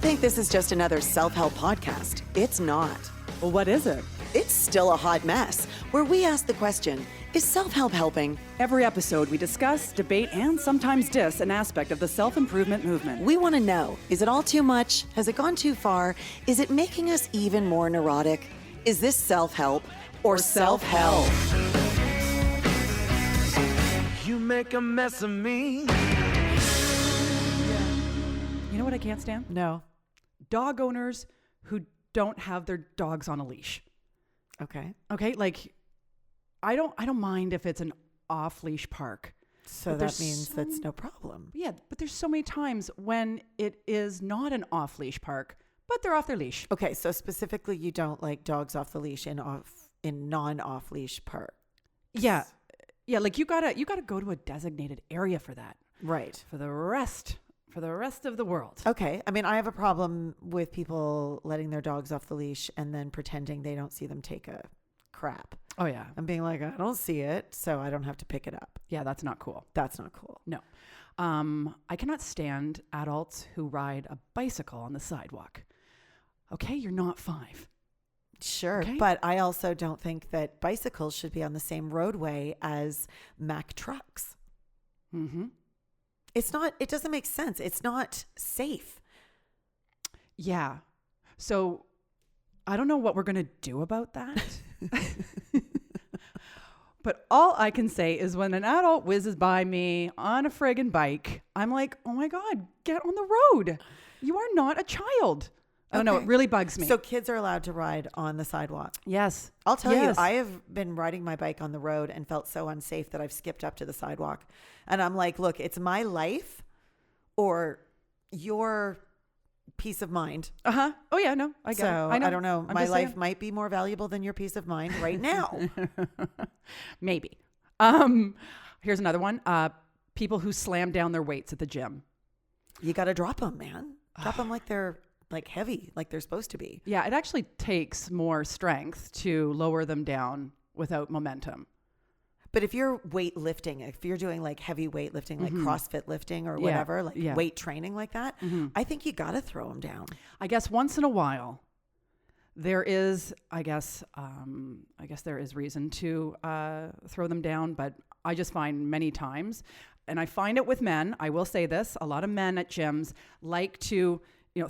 Don't think this is just another self-help podcast. It's not. Well, what is it? It's still a hot mess, where we ask the question, is self-help helping? Every episode, we discuss, debate, and sometimes diss an aspect of the self-improvement movement. We want to know, is it all too much? Has it gone too far? Is it making us even more neurotic? Is this self-help or self-help? You make a mess of me. You know what I can't stand? No. Dog owners who don't have their dogs on a leash. Okay. Okay, like I don't mind if it's an off-leash park. So But that there's means that's no problem. Yeah, but there's so many times when it is not an off-leash park, but they're off their leash. Okay, so specifically you don't like dogs off the leash in non-off leash park. Yeah. Yeah, like you gotta go to a designated area for that. Right. For the rest of the world. Okay. I mean, I have a problem with people letting their dogs off the leash and then pretending they don't see them take a crap. Oh yeah. I'm being like, I don't see it, so I don't have to pick it up. Yeah, that's not cool. That's not cool. No. I cannot stand adults who ride a bicycle on the sidewalk. Okay, you're not 5. Sure. Okay. But I also don't think that bicycles should be on the same roadway as Mack trucks. Mm-hmm. It doesn't make sense. It's not safe. Yeah. So I don't know what we're going to do about that. But all I can say is when an adult whizzes by me on a friggin' bike, I'm like, oh my God, get on the road. You are not a child. I don't know. Okay. It really bugs me. So kids are allowed to ride on the sidewalk. yes. I'll tell Yes. you, I have been riding my bike on the road and felt so unsafe that I've skipped up to the sidewalk. And I'm like, look, it's my life or your peace of mind. Uh-huh. Oh yeah, no. I get it. So I know. I don't know. I'm My just life saying. might be more valuable than your peace of mind right now. Maybe. Here's another one. People who slam down their weights at the gym. You got to drop them, man. Drop them like they're like heavy, like they're supposed to be. Yeah, it actually takes more strength to lower them down without momentum. But if you're weightlifting, if you're doing like heavy weightlifting, like CrossFit lifting or whatever, like weight training like that, I think you got to throw them down. I guess once in a while, there is, I guess there is reason to throw them down. But I just find many times, and I find it with men. I will say this: a lot of men at gyms like to,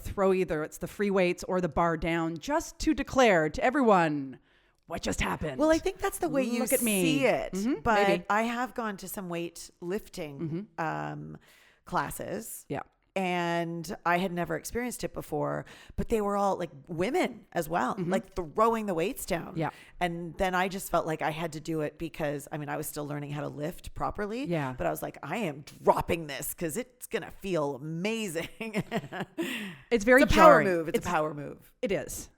throw either it's the free weights or the bar down just to declare to everyone what just happened. Well, I think that's the way you Look at me. see it. But maybe. I have gone to some weight lifting classes. Yeah. And I had never experienced it before, but they were all like women as well, like throwing the weights down. Yeah. And then I just felt like I had to do it because, I mean, I was still learning how to lift properly. Yeah. But I was like, I am dropping this because it's going to feel amazing. It's very It's a power jarring. move. It's a power move. It is.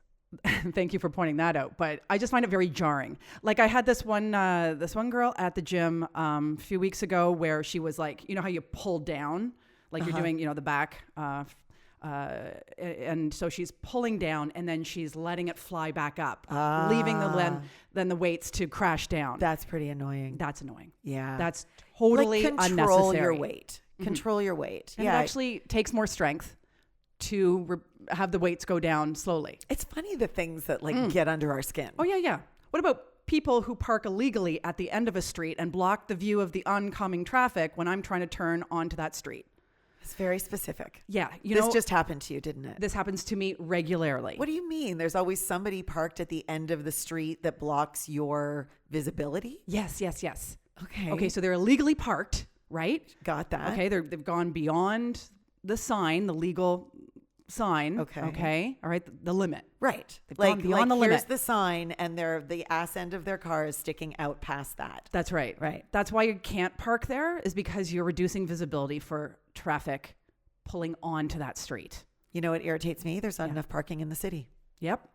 Thank you for pointing that out. But I just find it very jarring. Like I had this one girl at the gym a few weeks ago where she was like, you know how you pull down, like you're doing, the back, and so she's pulling down and then she's letting it fly back up, leaving then the weights to crash down. That's pretty annoying. That's annoying. Yeah. That's totally like control unnecessary. your weight. Control your weight. And it actually takes more strength to have the weights go down slowly. It's funny the things that like get under our skin. Oh, yeah. What about people who park illegally at the end of a street and block the view of the oncoming traffic when I'm trying to turn onto that street? It's very specific. Yeah. This just happened to you, didn't it? This happens to me regularly. What do you mean? There's always somebody parked at the end of the street that blocks your visibility? Yes. Okay. So they're illegally parked, right? Got that. Okay. They've gone beyond the sign, the legal sign. Okay. All right. The limit. Right. They've gone beyond the here's limit. the sign and the ass end of their car is sticking out past that. That's right. Right. That's why you can't park there, is because you're reducing visibility for traffic pulling onto that street. You know what irritates me? There's not enough parking in the city. Yep.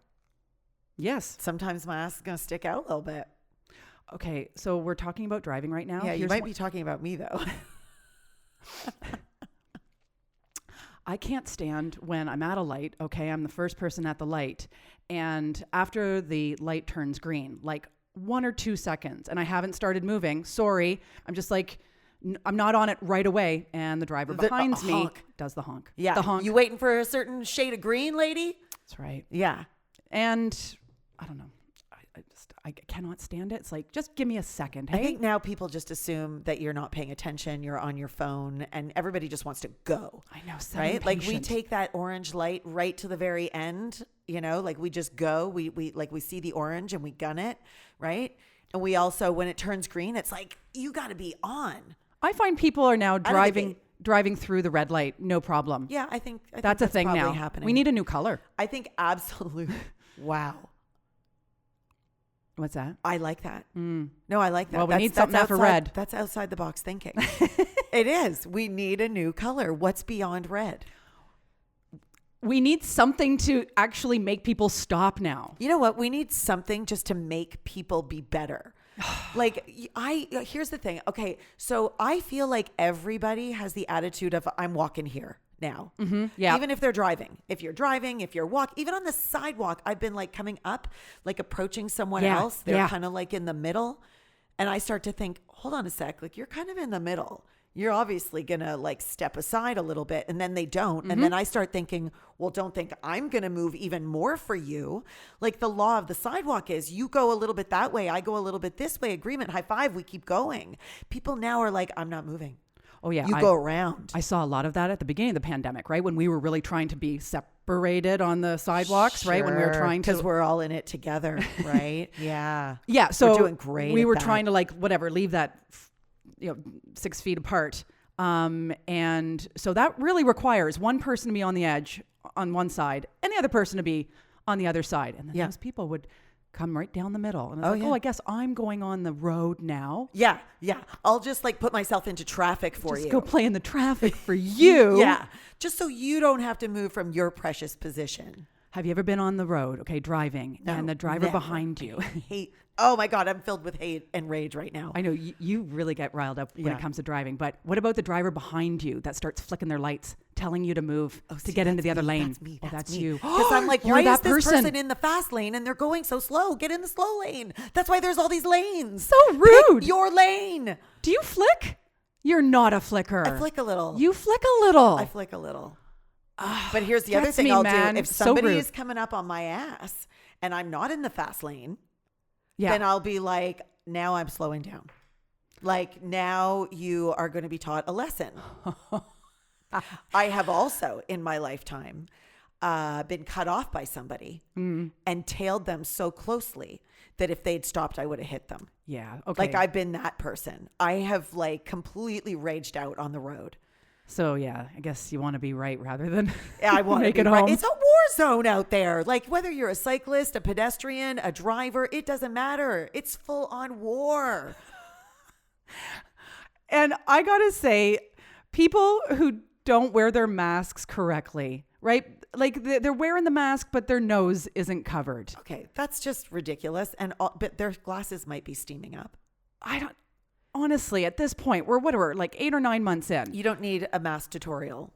Yes. Sometimes my ass is going to stick out a little bit. Okay. So we're talking about driving right now. Yeah, you Here's might one- be talking about me though. I can't stand when I'm at a light, okay, I'm the first person at the light, and after the light turns green, like 1 or 2 seconds, and I haven't started moving, sorry, I'm just like I'm not on it right away, and the driver behind me honk. does the honk. Yeah. The honk. You waiting for a certain shade of green, lady? That's right. Yeah. And I don't know. I cannot stand it. It's like, just give me a second. Hey, I think now people just assume that you're not paying attention, you're on your phone, and everybody just wants to go. I know. So Right? Like we impatient. take that orange light right to the very end, like we just go, we see the orange and we gun it, right? And we also, when it turns green, it's like, you got to be on. I find people are now of the driving through the red light, no problem. Yeah, I think That's a thing probably now. happening. We need a new color. I think absolute. Wow. What's that? I like that. No, I like that. Well, we need something after outside, red. That's outside the box thinking. It is. We need a new color. What's beyond red? We need something to actually make people stop now. You know what? We need something just to make people be better. Here's the thing. Okay. So I feel like everybody has the attitude of, I'm walking here now. Yeah. Even if they're driving. If you're driving, if you're walking, even on the sidewalk, I've been like coming up, like approaching someone Yeah, else. They're yeah. kind of like in the middle. And I start to think, hold on a sec. Like, you're kind of in the middle. You're obviously going to like step aside a little bit. And then they don't. And then I start thinking, well, don't think I'm going to move even more for you. Like the law of the sidewalk is, you go a little bit that way, I go a little bit this way, agreement, high five, we keep going. People now are like, I'm not moving. Oh yeah. You go around. I saw a lot of that at the beginning of the pandemic, right? When we were really trying to be separated on the sidewalks, right? When we were trying to, because we're all in it together, right? Yeah. yeah. So We're doing great We at were that. trying to leave that, 6 feet apart. And so that really requires one person to be on the edge on one side and the other person to be on the other side. And then those people would come right down the middle. And it's I guess I'm going on the road now. Yeah. Yeah. I'll just like put myself into traffic for Just you. go play in the traffic for you. Yeah. Just so you don't have to move from your precious position. Have you ever been on the road, driving, No, and the driver never. behind you? Hate. Oh my God. I'm filled with hate and rage right now. I know you really get riled up when Yeah. it comes to driving, but what about the driver behind you that starts flicking their lights, telling you to move to get into the other lane? That's me. Oh, That's that's me. you. Because I'm like, You're why that is this person in the fast lane and they're going so slow? Get in the slow lane. That's why there's all these lanes. So rude. Pick your lane. Do you flick? You're not a flicker. I flick a little. You flick a little. I flick a little. But here's the other gets thing me, I'll man. do. If So somebody rude. is coming up on my ass and I'm not in the fast lane, Yeah. then I'll be like, now I'm slowing down. Like, now you are going to be taught a lesson. I have also in my lifetime been cut off by somebody and tailed them so closely that if they'd stopped, I would have hit them. Yeah. Okay. Like, I've been that person. I have like completely raged out on the road. So yeah, I guess you want to be right rather than I want make to it be right. home. It's a war zone out there. Like, whether you're a cyclist, a pedestrian, a driver, it doesn't matter. It's full on war. And I gotta say, people who don't wear their masks correctly, right? Like they're wearing the mask, but their nose isn't covered. Okay, that's just ridiculous. But their glasses might be steaming up. Honestly, at this point, we're like 8 or 9 months in. You don't need a mask tutorial.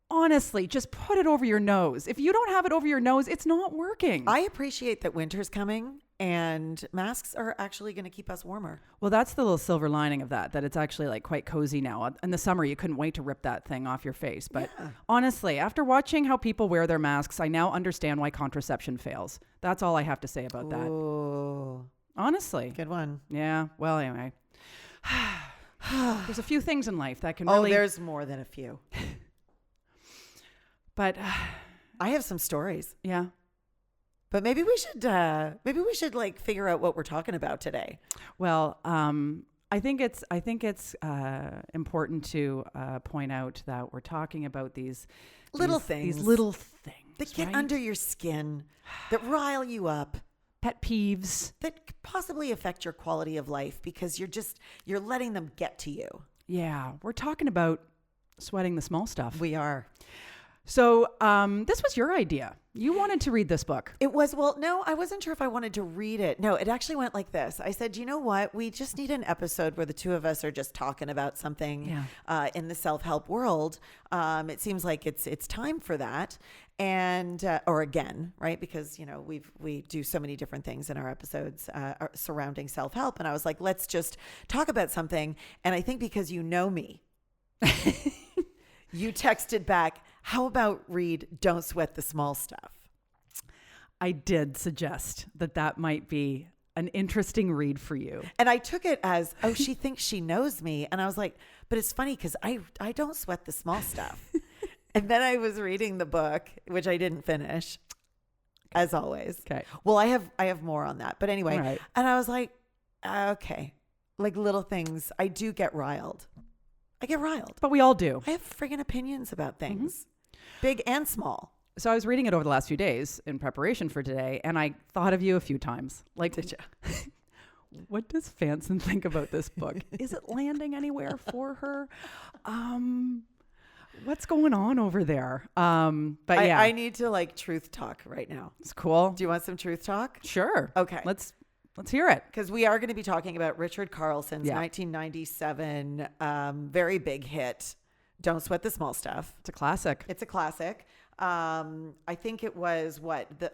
Honestly, just put it over your nose. If you don't have it over your nose, it's not working. I appreciate that winter's coming and masks are actually going to keep us warmer. Well, that's the little silver lining of that it's actually like quite cozy now. In the summer, you couldn't wait to rip that thing off your face. But honestly, after watching how people wear their masks, I now understand why contraception fails. That's all I have to say about that. Oh, Honestly. good one. Yeah. Well, anyway. There's a few things in life that can Oh, really... there's more than a few. But I have some stories, yeah. but maybe we should like figure out what we're talking about today. Well, I think it's important to point out that we're talking about these Little things. These little things That get right? under your skin, that rile you up, pet peeves. that could possibly affect your quality of life because you're letting them get to you. Yeah, we're talking about sweating the small stuff. We are. So this was your idea. You wanted to read this book. It was, well, no, I wasn't sure if I wanted to read it. No, it actually went like this. I said, you know what? We just need an episode where the two of us are just talking about something in the self-help world. It seems like it's time for that. And, or again, right? Because, you know, we do so many different things in our episodes surrounding self-help. And I was like, let's just talk about something. And I think because you know me, you texted back, how about read Don't Sweat the Small Stuff? I did suggest that might be an interesting read for you. And I took it as, oh, she thinks she knows me. And I was like, but it's funny because I don't sweat the small stuff. And then I was reading the book, which I didn't finish, as always. Okay. Well, I have more on that. But anyway, Right. And I was like, okay, like little things. I do get riled. I get riled. But we all do. I have friggin' opinions about things, big and small. So I was reading it over the last few days in preparation for today, and I thought of you a few times. Like, Did you? What does Fanson think about this book? Is it landing anywhere for her? What's going on over there? But yeah, I need to like truth talk right now. it's cool. Do you want some truth talk? Sure. Okay. Let's hear it. Because we are going to be talking about Richard Carlson's Yeah. 1997 very big hit, Don't Sweat the Small Stuff. It's a classic. It's a classic. I think it was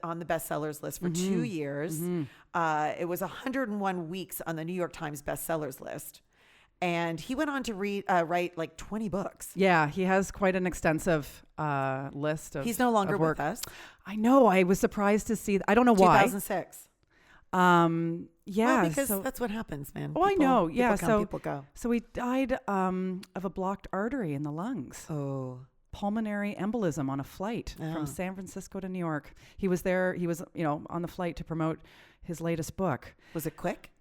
on the bestsellers list for 2 years. It was 101 weeks on the New York Times bestsellers list. And he went on to write like 20 books. Yeah, he has quite an extensive list of. He's no longer of work. with us. I know. I was surprised to see. I don't know why. 2006. Yeah, Well, because so, that's what happens, man. Oh, I know. Yeah, People come, people go. so he died of a blocked artery in the lungs. Oh. Pulmonary embolism on a flight Oh. from San Francisco to New York. He was there. He was, on the flight to promote his latest book. Was it quick?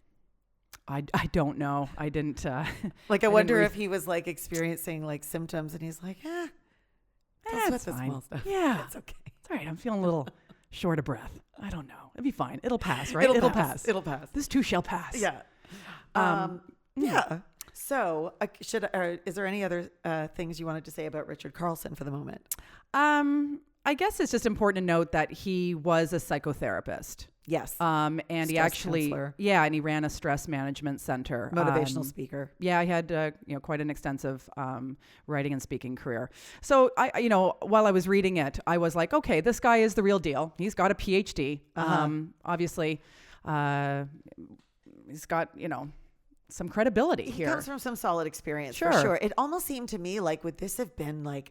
I don't know. I didn't. Like, I didn't wonder read- if he was like experiencing like symptoms and he's like, don't That's sweat the fine. small stuff. Yeah, It's okay. it's all right. I'm feeling a little short of breath. I don't know. It'll be fine. It'll pass, right? It'll pass. It'll pass. This too shall pass. Yeah. Yeah. So, is there any other things you wanted to say about Richard Carlson for the moment? I guess it's just important to note that he was a psychotherapist. Yes. And he Stress actually, counselor. and he ran a stress management center. Motivational speaker. Yeah, he had quite an extensive writing and speaking career. So I while I was reading it, I was like, okay, this guy is the real deal. He's got a PhD. Obviously, he's got some credibility He here. comes from some solid experience Sure. for sure. It almost seemed to me like would this have been like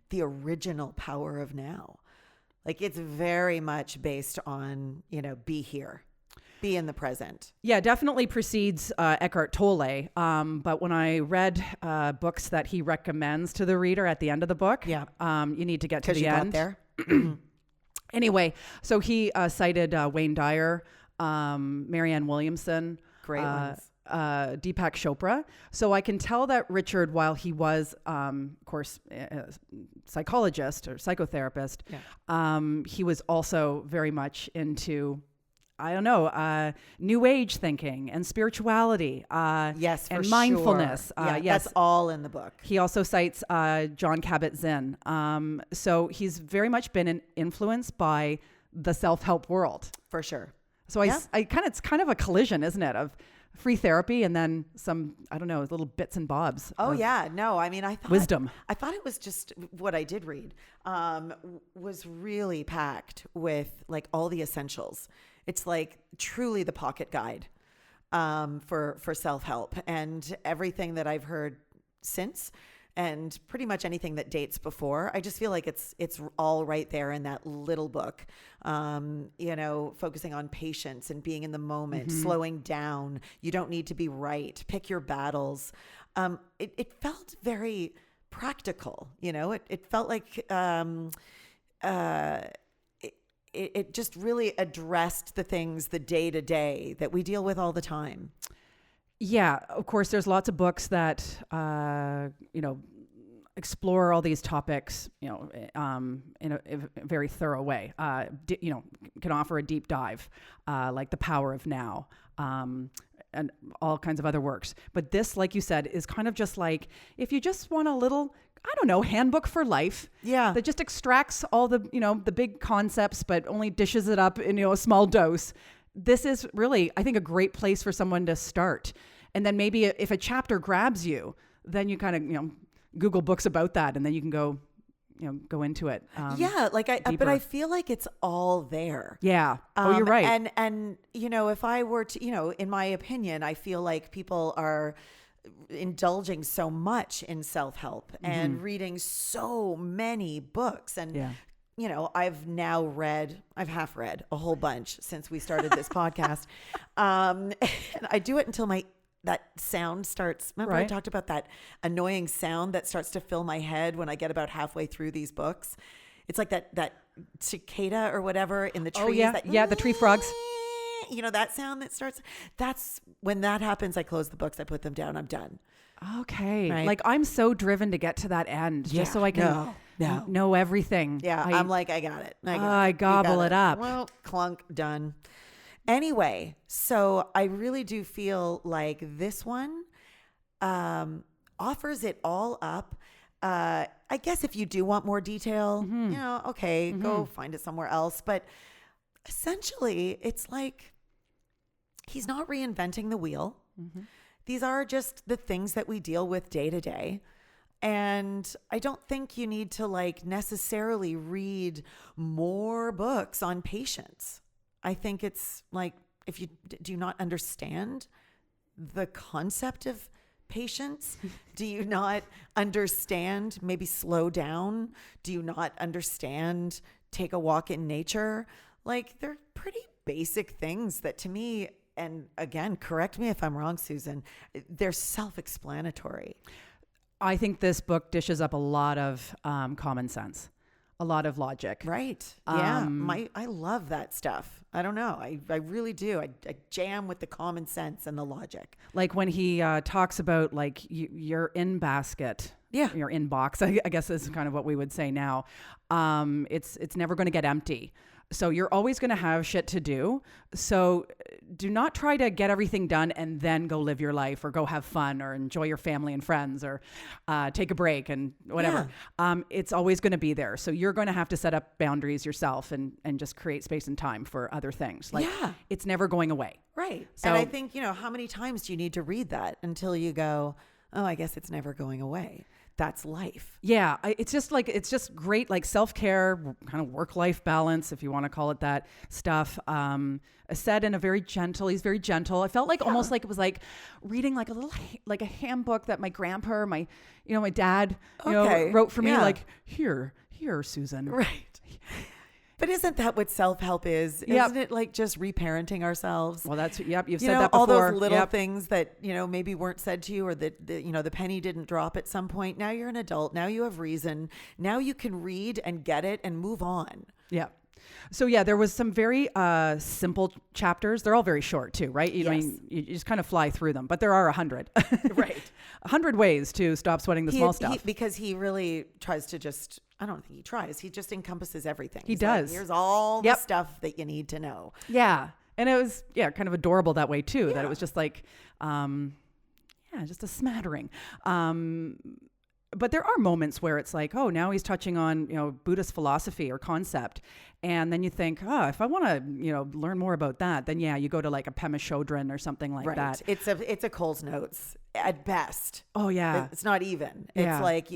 the original Power of Now? Like it's very much based on, be here, be in the present. Yeah, definitely precedes Eckhart Tolle. But when I read books that he recommends to the reader at the end of the book, Yeah. You need to get to Because the you end. got there. Anyway, so he cited Wayne Dyer, Marianne Williamson, Great ones. Deepak Chopra. So I can tell that Richard, while he was, of course, a psychologist or psychotherapist, he was also very much into, New Age thinking and spirituality. Yes, for and sure. mindfulness. Yeah, Yes. that's all in the book. He also cites John Kabat-Zinn. So he's very much been influenced by the self-help world. For sure. So it's kind of a collision, isn't it, of free therapy and then some, little bits and bobs. Oh of yeah, no, I mean, I thought wisdom. I thought it was just what I did read was really packed with like all the essentials. It's like truly the pocket guide for self-help, and everything that I've heard since, and pretty much anything that dates before. I just feel like it's all right there in that little book. Focusing on patience and being in the moment, slowing down. You don't need to be right. Pick your battles. It felt very practical. It felt like it just really addressed the things, the day to day that we deal with all the time. Yeah, of course, there's lots of books that, explore all these topics, in a very thorough way, can offer a deep dive, like The Power of Now. and all kinds of other works. But this, like you said, is kind of just like, if you just want a little, I don't know, handbook for life. Yeah. That just extracts all the, the big concepts, but only dishes it up in, a small dose. This is really, I think, a great place for someone to start. And then maybe if a chapter grabs you, then you kind of, Google books about that, and then you can go into it. But I feel like it's all there. Yeah. You're right. And if I were to, in my opinion, I feel like people are indulging so much in self-help and reading so many books. And, I've half read a whole bunch since we started this podcast. And I do it until that sound starts. Remember I talked about that annoying sound that starts to fill my head when I get about halfway through these books. It's like that cicada or whatever in the trees. Oh, yeah. The tree frogs. That sound that starts. That's when that happens. I close the books. I put them down. I'm done. Okay. Right? Like, I'm so driven to get to that end just so I can know everything. Yeah. I'm like, I got it. I gobble it up. Well, clunk, done. Anyway, so I really do feel like this one offers it all up. I guess if you do want more detail, go find it somewhere else. But essentially, it's like he's not reinventing the wheel. Mm-hmm. These are just the things that we deal with day to day. And I don't think you need to necessarily read more books on patience. I think it's like, if you do not understand the concept of patience, do you not understand maybe slow down? Do you not understand take a walk in nature? They're pretty basic things that to me, and again, correct me if I'm wrong, Susan, they're self-explanatory. I think this book dishes up a lot of common sense. A lot of logic. Right. Yeah. I love that stuff. I don't know. I really do. I jam with the common sense and the logic. Like when he talks about your in basket. Yeah. Your inbox, I guess is kind of what we would say now. It's never going to get empty. So you're always going to have shit to do. So do not try to get everything done and then go live your life or go have fun or enjoy your family and friends or take a break and whatever. Yeah. It's always going to be there. So you're going to have to set up boundaries yourself and just create space and time for other things. It's never going away. Right. So, and I think, how many times do you need to read that until you go, oh, I guess it's never going away. That's life. Yeah. It's just great, self-care, kind of work-life balance, if you want to call it that stuff. Said in a very gentle, he's very gentle. I felt almost like it was reading a little, a handbook that my grandpa, or my dad, wrote for me, here, Susan. Right. But isn't that what self-help is? Yep. Isn't it just reparenting ourselves? Well, you've said that before. All those little things that, maybe weren't said to you, or that, the penny didn't drop at some point. Now you're an adult. Now you have reason. Now you can read and get it and move on. Yeah. So there was some very simple chapters. They're all very short too, right? Yes. You just kind of fly through them, but there are 100. Right. 100 ways to stop sweating the small stuff. Because he really tries to just, I don't think he tries. He just encompasses everying. He does. Here's all the stuff that you need to know. Yeah. And it was, kind of adorable that way too, that it was just just a smattering. But there are moments where it's like, oh, now he's touching on, Buddhist philosophy or concept. And then you think, if I want to, learn more about that, then you go to a Pema Chodron or something like that. It's a Coles Notes at best. Oh, yeah. It's not even. It's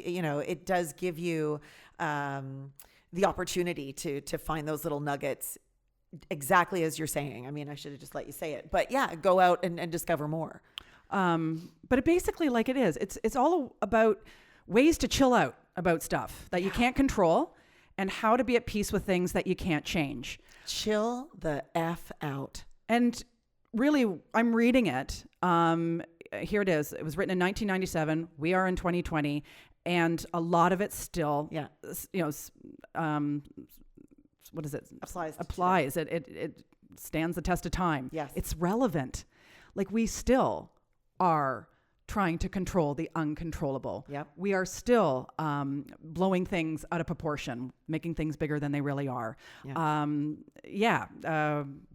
it does give you the opportunity to find those little nuggets exactly as you're saying. I mean, I should have just let you say it. But go out and discover more. But it basically, it is. It's all about ways to chill out about stuff that you can't control and how to be at peace with things that you can't change. Chill the F out. And really, I'm reading it. Here it is. It was written in 1997. We are in 2020. And a lot of it still, what is it? Applies. It stands the test of time. Yes. It's relevant. We still are trying to control the uncontrollable. Yep. We are still blowing things out of proportion, making things bigger than they really are.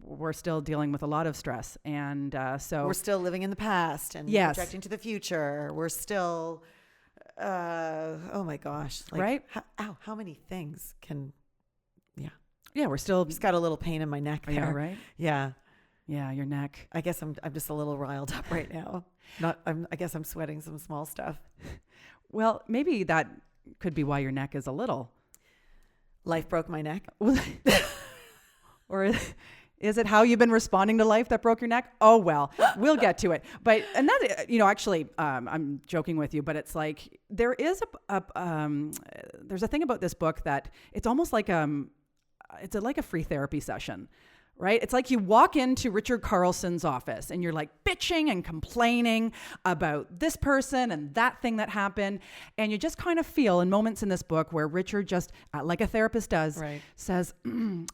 We're still dealing with a lot of stress. And so we're still living in the past and Yes. projecting to the future. We're still, oh my gosh. Like, Right? How many things can, we're still, just got a little pain in my neck there. yeah, right? Yeah. Yeah, your neck. I guess I'm just a little riled up right now. I guess I'm sweating some small stuff. Well, maybe that could be why your neck is a little. Life broke my neck. Or is it how you've been responding to life that broke your neck? Oh, well, we'll get to it. But, and that, actually, I'm joking with you, but it's like, there is there's a thing about this book that it's almost like, it's like a free therapy session, right? It's like you walk into Richard Carlson's office and you're like bitching and complaining about this person and that thing that happened. And you just kind of feel in moments in this book where Richard just, like a therapist does, Right. says, I'm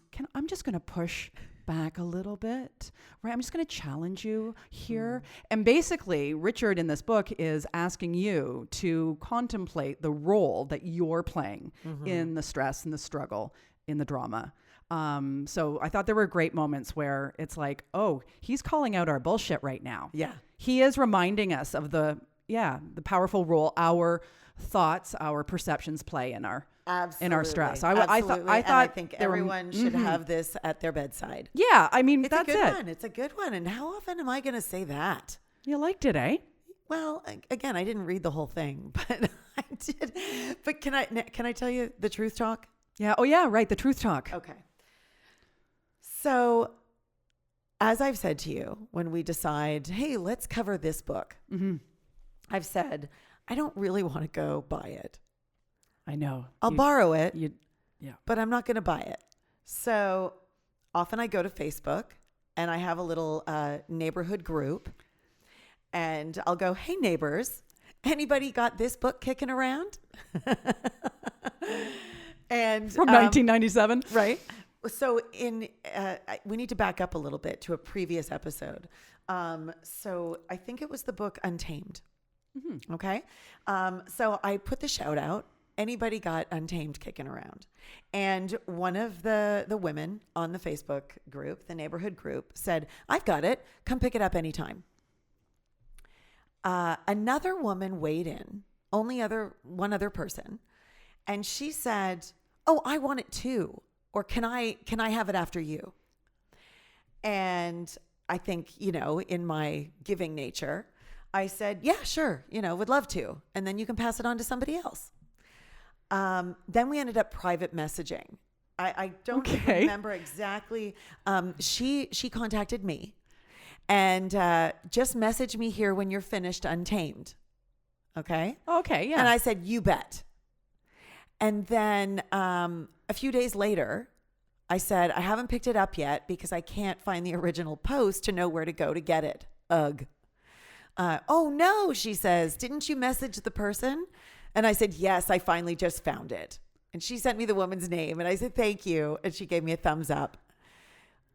just going to push back a little bit, right? I'm just going to challenge you here. And basically, Richard in this book is asking you to contemplate the role that you're playing in the stress and the struggle, in the drama. So I thought there were great moments where it's like, oh, he's calling out our bullshit right now. Yeah. He is reminding us of the powerful role our thoughts, our perceptions play in our stress. I thought think there were- everyone should have this at their bedside. Yeah, I mean, It's that's a good it. one. It's a good one. And how often am I going to say that? You liked it, eh? Well, again, I didn't read the whole thing, but I did. But can I tell you the truth talk? Yeah. Oh, yeah. Right. The truth talk. Okay. So, as I've said to you, when we decide, hey, let's cover this book, I've said, I don't really want to go buy it. I know. I'll borrow it, Yeah. but I'm not going to buy it. So often I go to Facebook and I have a little neighborhood group and I'll go, hey, neighbors, anybody got this book kicking around? And From 1997. right. So we need to back up a little bit to a previous episode. So I think it was the book Untamed. Okay. So I put the shout out. Anybody got Untamed kicking around? And one of the women on the Facebook group, the neighborhood group, said, I've got it. Come pick it up anytime. Another woman weighed in, one other person. And she said, oh, I want it too. Or can I have it after you? And I think, in my giving nature, I said, yeah, sure. Would love to. And then you can pass it on to somebody else. Then we ended up private messaging. I don't remember exactly. She contacted me and just message me here when you're finished Untamed. Okay. Okay. Yeah. And I said, you bet. And then a few days later, I said, I haven't picked it up yet because I can't find the original post to know where to go to get it. Ugh. Oh, no, she says, didn't you message the person? And I said, yes, I finally just found it. And she sent me the woman's name. And I said, thank you. And she gave me a thumbs up.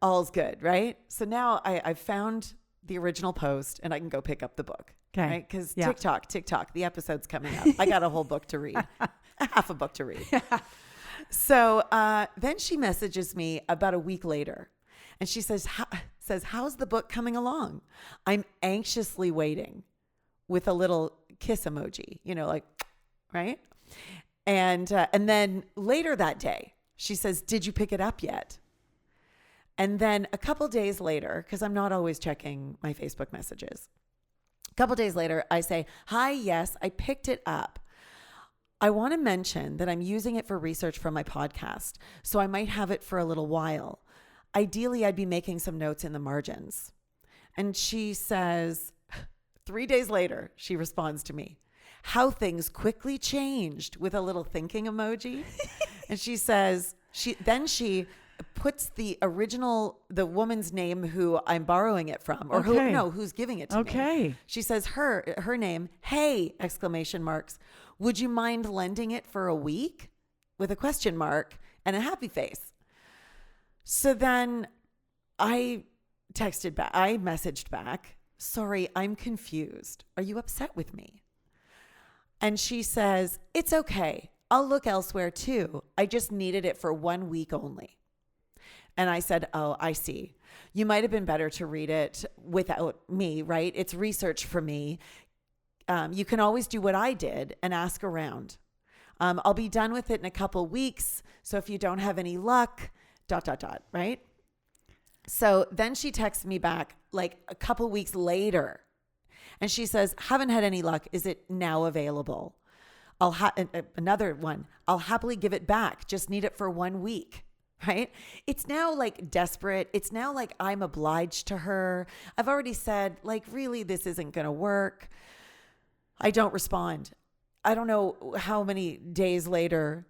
All's good, right? So now I've found the original post and I can go pick up the book. Okay. Right? Because Yeah. TikTok, the episode's coming up. I got a whole book to read, half a book to read. So then she messages me about a week later. And she says, how's the book coming along? I'm anxiously waiting with a little kiss emoji, like, right? And then later that day, she says, did you pick it up yet? And then a couple days later, because I'm not always checking my Facebook messages, a couple days later, I say, hi, yes, I picked it up. I want to mention that I'm using it for research for my podcast, so I might have it for a little while. Ideally, I'd be making some notes in the margins. And she says, 3 days later, she responds to me, how things quickly changed, with a little thinking emoji. And she says, she puts the woman's name who I'm borrowing it from, or who's giving it to me. Okay. She says her name, hey, exclamation marks. Would you mind lending it for a week? With a question mark and a happy face. So then I messaged back sorry, I'm confused. Are you upset with me? And she says, it's okay. I'll look elsewhere too. I just needed it for 1 week only. And I said, oh, I see. You might have been better to read it without me, right? It's research for me. You can always do what I did and ask around. I'll be done with it in a couple weeks. So if you don't have any luck, ... right? So then she texts me back like a couple weeks later. And she says, haven't had any luck. Is it now available? Another one. I'll happily give it back. Just need it for 1 week. Right? It's now like desperate. It's now like I'm obliged to her. I've already said, like, really, this isn't going to work. I don't respond. I don't know how many days later,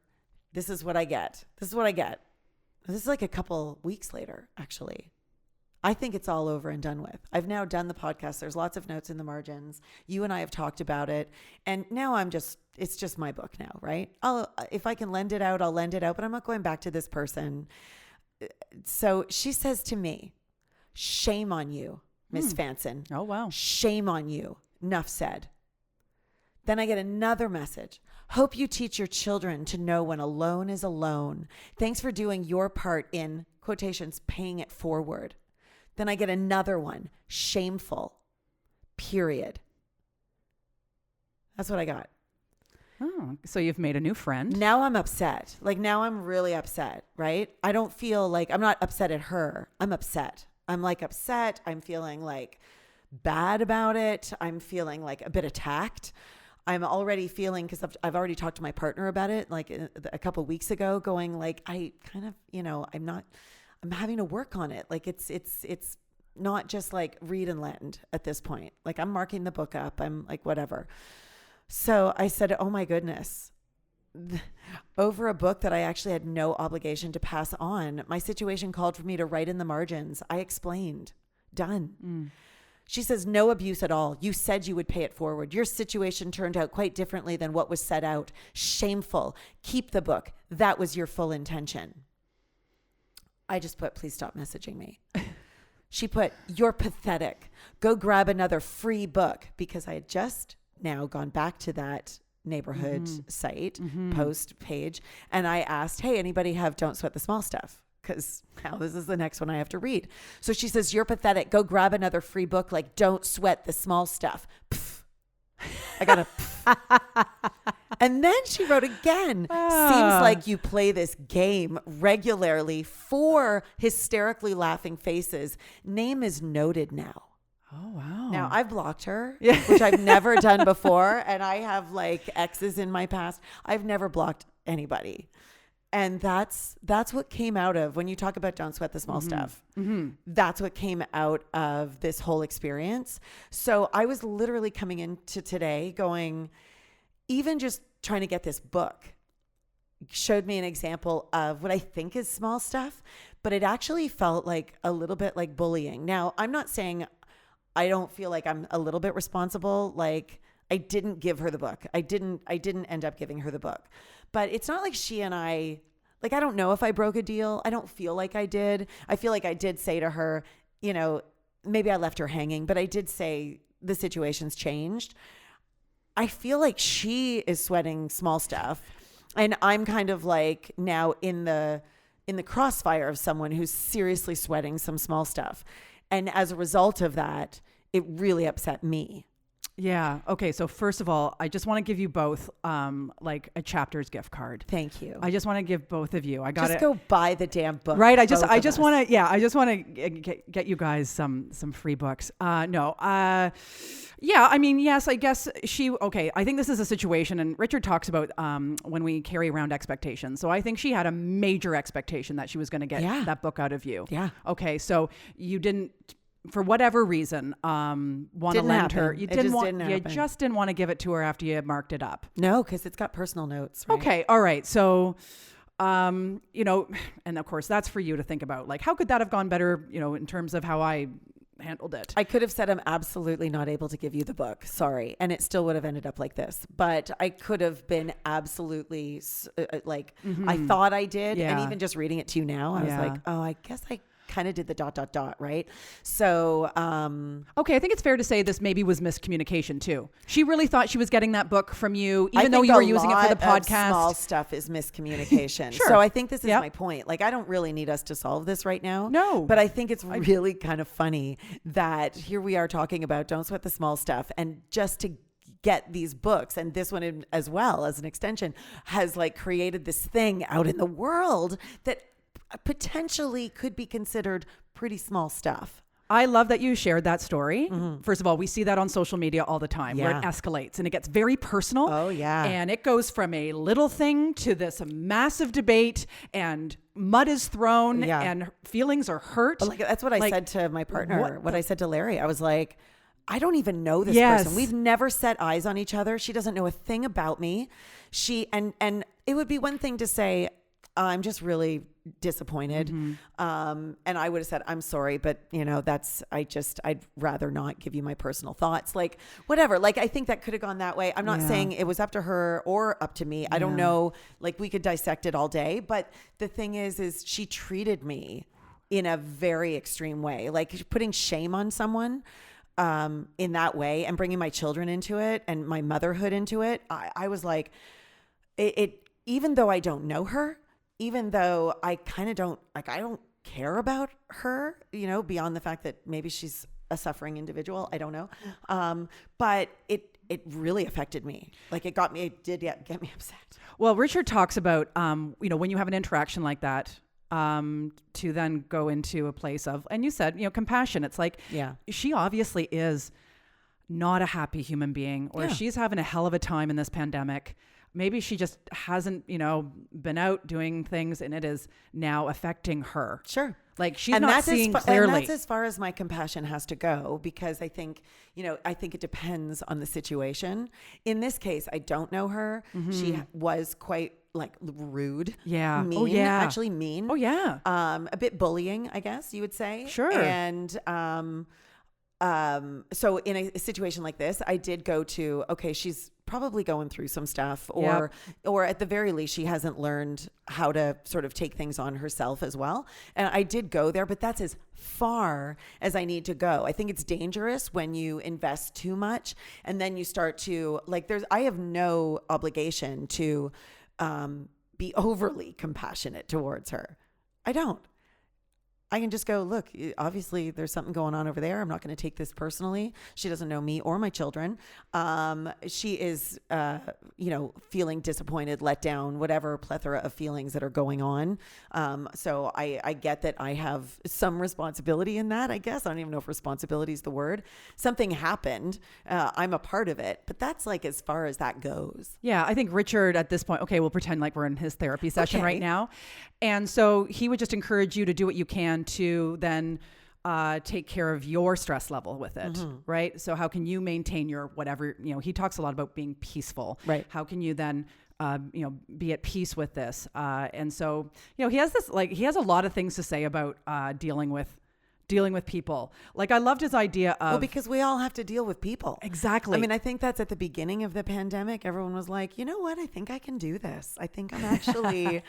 this is what I get. This is like a couple weeks later, actually. I think it's all over and done with. I've now done the podcast. There's lots of notes in the margins. You and I have talked about it. And now it's just my book now, right? If I can lend it out, I'll lend it out, but I'm not going back to this person. So she says to me, shame on you, Miss Fanson. Oh, wow. Shame on you. Enough said. Then I get another message. Hope you teach your children to know when a loan is a loan. Thanks for doing your part in, quotations, paying it forward. Then I get another one. Shameful. Period. That's what I got. Oh, so you've made a new friend. Now I'm upset. Like, now I'm really upset, right? I don't feel like, I'm not upset at her. I'm upset. I'm like upset. I'm feeling like bad about it. I'm feeling like a bit attacked. I'm already feeling, because I've already talked to my partner about it, like a couple of weeks ago, going like, I kind of, I'm having to work on it. Like it's not just like read and lend at this point. Like I'm marking the book up. I'm like, whatever. So I said, oh my goodness, over a book that I actually had no obligation to pass on. My situation called for me to write in the margins. I explained. Done. She says, no abuse at all. You said you would pay it forward. Your situation turned out quite differently than what was set out. Shameful. Keep the book. That was your full intention. I just put, please stop messaging me. She put, you're pathetic. Go grab another free book, because I had just now gone back to that neighborhood site post page. And I asked, hey, anybody have Don't Sweat the Small Stuff? Because now this is the next one I have to read. So she says, you're pathetic. Go grab another free book like Don't Sweat the Small Stuff. Pff. I got a And then she wrote again, seems like you play this game regularly for hysterically laughing faces. Name is noted now. Oh, wow. Now, I've blocked her, which I've never done before. And I have like exes in my past. I've never blocked anybody. And that's what came out of, when you talk about Don't Sweat the Small Stuff. That's what came out of this whole experience. So I was literally coming into today going, even just trying to get this book showed me an example of what I think is small stuff, but it actually felt like a little bit like bullying. Now, I'm not saying I don't feel like I'm a little bit responsible. Like, I didn't give her the book. I didn't end up giving her the book. But it's not like she and I, like, I don't know if I broke a deal. I don't feel like I did. I feel like I did say to her, maybe I left her hanging, but I did say the situation's changed. I feel like she is sweating small stuff. And I'm kind of like now in the crossfire of someone who's seriously sweating some small stuff. And as a result of that, it really upset me. Yeah. Okay. So first of all, I just want to give you both like a Chapters gift card. Thank you. I just want to give both of you. I got just go buy the damn book. Right. I just want to get you guys some free books. Yeah. I mean, yes, I guess I think this is a situation, and Richard talks about when we carry around expectations. So I think she had a major expectation that she was going to get that book out of you. Yeah. Okay. So you didn't, for whatever reason, want to lend her. You just didn't want to give it to her after you marked it up. No, because it's got personal notes. Right? Okay. All right. So, and of course that's for you to think about. Like, how could that have gone better, in terms of how I handled it? I could have said, I'm absolutely not able to give you the book. Sorry. And it still would have ended up like this. But I could have been absolutely I thought I did. Yeah. And even just reading it to you now, I was like, oh, I guess I kind of did the ... right? So, Okay, I think it's fair to say this maybe was miscommunication too. She really thought she was getting that book from you, I even though think you were a using it for the lot of podcast. Small stuff is miscommunication. Sure. So I think this is Yep. my point. Like, I don't really need us to solve this right now. No. But I think it's really kind of funny that here we are talking about don't sweat the small stuff, and just to get these books, and this one as well as an extension has like created this thing out in the world that potentially could be considered pretty small stuff. I love that you shared that story. First of all, we see that on social media all the time where it Yeah. escalates and it gets very personal. Oh, yeah. And it goes from a little thing to this massive debate, and mud is thrown Yeah. and feelings are hurt. But like, that's what I Like, said to my partner. what I said to Larry, I was like, I don't even know this Yes. person. We've never set eyes on each other. She doesn't know a thing about me. And it would be one thing to say, I'm just really disappointed. And I would have said, I'm sorry, but I'd rather not give you my personal thoughts. Like, whatever. Like, I think that could have gone that way. I'm not Yeah. saying it was up to her or up to me. I don't know. Like, we could dissect it all day. But the thing is she treated me in a very extreme way. Like, putting shame on someone in that way and bringing my children into it and my motherhood into it. I was like, it even though I don't know her, even though I kind of don't, like, I don't care about her, beyond the fact that maybe she's a suffering individual. I don't know. But it really affected me. Like, it did get me upset. Well, Richard talks about, when you have an interaction like that, to then go into a place of, and you said, compassion. It's like, Yeah. she obviously is not a happy human being, or Yeah. she's having a hell of a time in this pandemic. Maybe she just hasn't, been out doing things, and it is now affecting her. Sure. Like, she's not seeing clearly. And that's as far as my compassion has to go, because I think it depends on the situation. In this case, I don't know her. She was quite like rude. Yeah. Mean. Oh, yeah. Actually mean. Oh, yeah. A bit bullying, I guess you would say. Sure. And so in a situation like this, I did go to, okay, she's probably going through some stuff, or at the very least, she hasn't learned how to sort of take things on herself as well. And I did go there, but that's as far as I need to go. I think it's dangerous when you invest too much and then you start to I have no obligation to be overly compassionate towards her. I don't. I can just go, look, obviously there's something going on over there. I'm not going to take this personally. She doesn't know me or my children. She is, feeling disappointed, let down, whatever plethora of feelings that are going on. So I get that I have some responsibility in that, I guess. I don't even know if responsibility is the word. Something happened. I'm a part of it, but that's like as far as that goes. Yeah, I think Richard at this point, okay, we'll pretend like we're in his therapy session Okay. right now. And so he would just encourage you to do what you can to then take care of your stress level with it, right? So how can you maintain your whatever, he talks a lot about being peaceful. Right. How can you then, be at peace with this? And so, he has he has a lot of things to say about dealing with people. Like, I loved his idea of... Well, because we all have to deal with people. Exactly. I mean, I think that's at the beginning of the pandemic. Everyone was like, you know what? I think I can do this. I think I'm actually...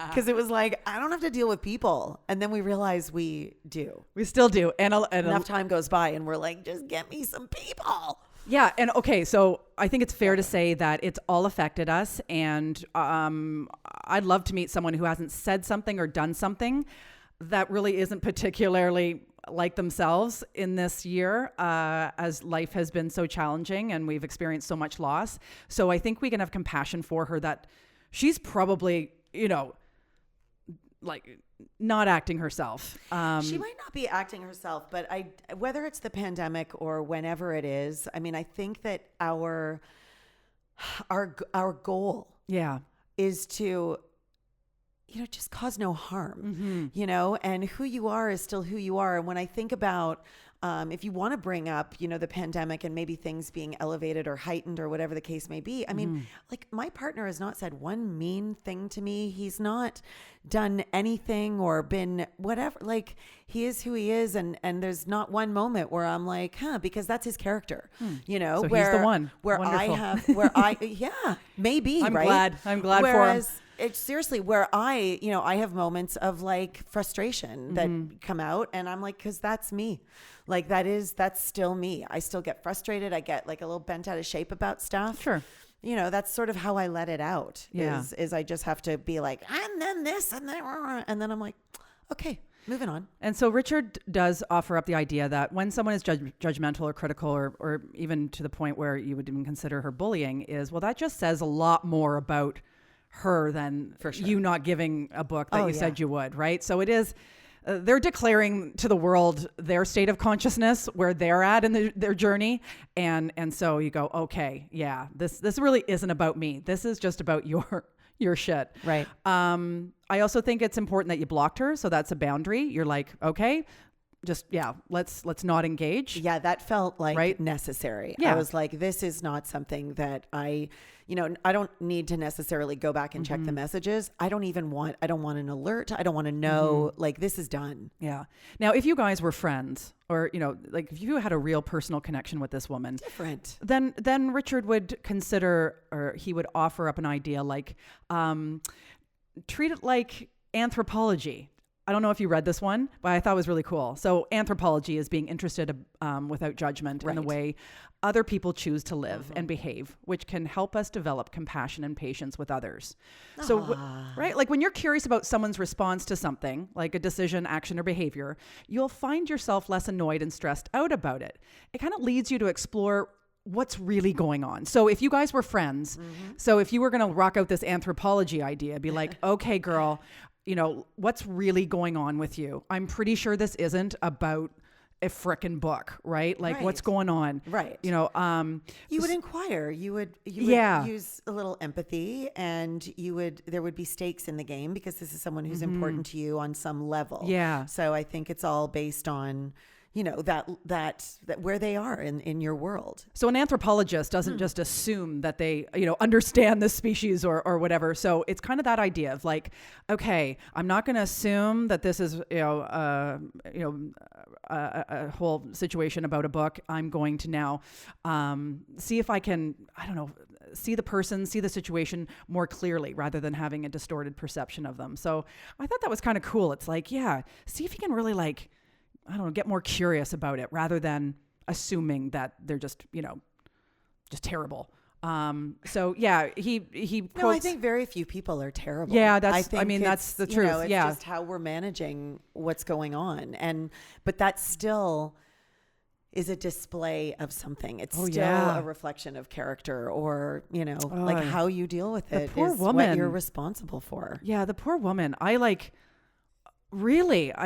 Because it was like, I don't have to deal with people. And then we realize we do. We still do. And Enough time goes by and we're like, just get me some people. Yeah. And okay, so I think it's fair to say that it's all affected us. And I'd love to meet someone who hasn't said something or done something that really isn't particularly like themselves in this year, as life has been so challenging and we've experienced so much loss. So I think we can have compassion for her that she's probably, not acting herself. She might not be acting herself, but whether it's the pandemic or whenever it is, I mean, I think that our goal Yeah. is to just cause no harm, and who you are is still who you are. And when I think about, if you want to bring up, the pandemic and maybe things being elevated or heightened or whatever the case may be, I mean, like, my partner has not said one mean thing to me. He's not done anything or been whatever, like, he is who he is. And there's not one moment where I'm like, because that's his character, So where he's the one. where Wonderful. yeah, maybe. I'm right? glad. I'm glad for him. it's seriously where I have moments of like frustration that come out, and I'm like, cause that's me. Like that's still me. I still get frustrated. I get like a little bent out of shape about stuff. Sure. That's sort of how I let it out. Yeah. Is I just have to be like, and then this, and then I'm like, okay, moving on. And so Richard does offer up the idea that when someone is judgmental or critical, or even to the point where you would even consider her bullying, is, well, that just says a lot more about her than For sure. you not giving a book that Oh, you yeah. said you would, right? So it is, they're declaring to the world their state of consciousness, where they're at in their journey. And so you go, okay, yeah, this really isn't about me. This is just about your shit. Right. I also think it's important that you blocked her. So that's a boundary. You're like, okay, just, let's not engage. Yeah, that felt like Right? necessary. Yeah. I was like, this is not something that I don't need to necessarily go back and check the messages. I don't want an alert. I don't want to know, like, this is done. Yeah. Now, if you guys were friends, or, like if you had a real personal connection with this woman, Different. then Richard would consider, or he would offer up an idea like, treat it like anthropology. I don't know if you read this one, but I thought it was really cool. So anthropology is being interested without judgment in the Right. way other people choose to live and behave, which can help us develop compassion and patience with others. So, right? Like when you're curious about someone's response to something, like a decision, action, or behavior, you'll find yourself less annoyed and stressed out about it. It kind of leads you to explore what's really going on. So if you guys were friends, so if you were going to rock out this anthropology idea, be like, okay, girl, what's really going on with you? I'm pretty sure this isn't about a frickin' book, right? Like what's Right. going on? Right. You would inquire. You would Yeah. use a little empathy, and there would be stakes in the game because this is someone who's important to you on some level. Yeah. So I think it's all based on, that where they are in your world. So an anthropologist doesn't just assume that they, understand the species or whatever. So it's kind of that idea of like, okay, I'm not going to assume that this is, a whole situation about a book. I'm going to now see if I can, see the person, see the situation more clearly rather than having a distorted perception of them. So I thought that was kind of cool. It's like, yeah, see if you can really like, get more curious about it rather than assuming that they're just, just terrible. So yeah, he quotes, No, I think very few people are terrible. Yeah, it's, that's the truth. It's Yeah. just how we're managing what's going on. But that still is a display of something. It's still yeah. a reflection of character, or, like how you deal with it poor is woman. what you're responsible for. Yeah, the poor woman. I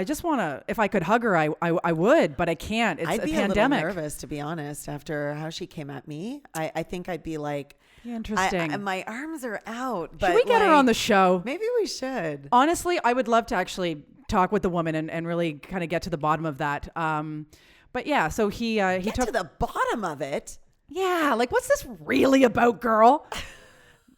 just want to, if I could hug her, I would, but I can't. It's I'd a be pandemic. a little nervous, to be honest, after how she came at me. I think I'd be like, Interesting. my arms are out. But Should we get her on the show? Maybe we should. Honestly, I would love to actually talk with the woman and really kind of get to the bottom of that. But yeah, so he Get took to the bottom of it. Yeah, like what's this really about, girl?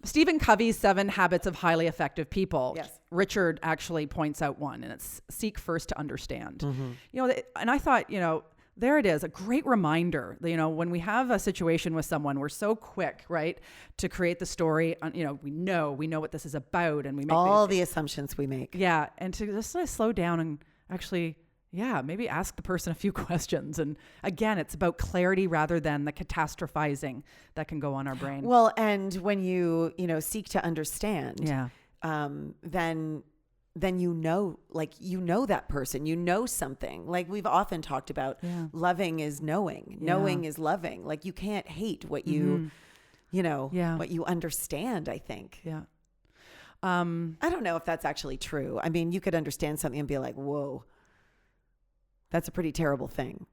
Stephen Covey's 7 Habits of Highly Effective People. Yes. Richard actually points out one, and it's seek first to understand. Mm-hmm. And I thought, there it is, a great reminder. When we have a situation with someone, we're so quick, right, to create the story. We know what this is about, and we make All the assumptions we make. yeah, and to just slow down and actually, maybe ask the person a few questions. And again, it's about clarity rather than the catastrophizing that can go on our brain. Well, and when you seek to understand, yeah. then that person, something. Like we've often talked about, Yeah. loving is knowing. Knowing is loving. Like you can't hate what you, Yeah. what you understand, I think. Yeah. I don't know if that's actually true. I mean, you could understand something and be like, whoa, that's a pretty terrible thing.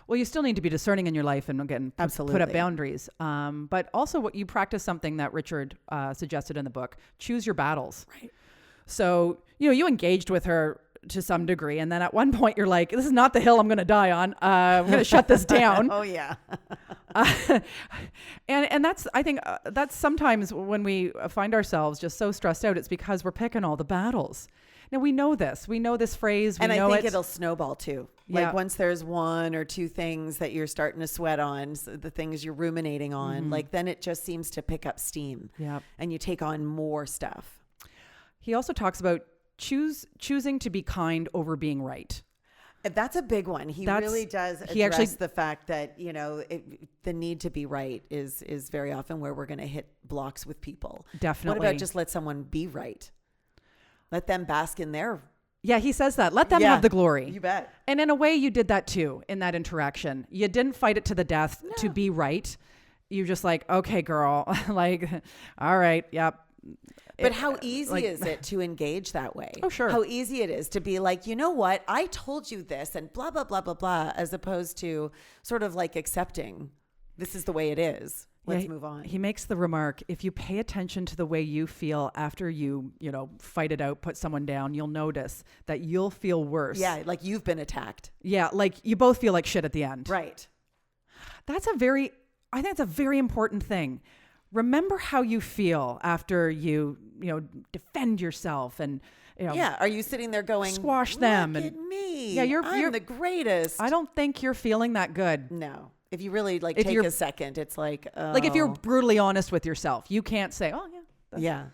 Well, you still need to be discerning in your life and again, put up Absolutely. boundaries. But also what you practice something that Richard suggested in the book, choose your battles. Right. So, you engaged with her to some degree. And then at one point you're like, this is not the hill I'm going to die on. I'm going to shut this down. Oh yeah. And that's, I think that's sometimes when we find ourselves just so stressed out, it's because we're picking all the battles. Now we know this. We know this phrase. We And I know think it. it'll snowball too. Yeah. Like once there's one or two things that you're starting to sweat on, so the things you're ruminating on, like then it just seems to pick up steam. Yep. And you take on more stuff. He also talks about choosing to be kind over being right. That's a big one. He That's- really does address he actually- the fact that, the need to be right is very often where we're going to hit blocks with people. Definitely. What about just let someone be right? Let them bask in their... Yeah, he says that. Let them Yeah, have the glory. You bet. And in a way, you did that too in that interaction. You didn't fight it to the death to be right. You're just like, okay, girl, like, all right, yep. But how easy is it to engage that way? Oh, sure. How easy it is to be like, you know what? I told you this and blah, blah, blah, blah, blah, as opposed to sort of like accepting this is the way it is. Let's move on. He makes the remark, if you pay attention to the way you feel after you fight it out, put someone down, you'll notice that you'll feel worse. Yeah, like you've been attacked. Yeah, like you both feel like shit at the end. Right. I think that's a very important thing. Remember how you feel after you defend yourself and Yeah. Are you sitting there going, squash them Look and- at me. Yeah, I'm you're the greatest. I don't think you're feeling that good. No. If you really like If take you're- a second, it's like, Like if you're oh, brutally honest with yourself, you can't say, "Oh yeah, yeah.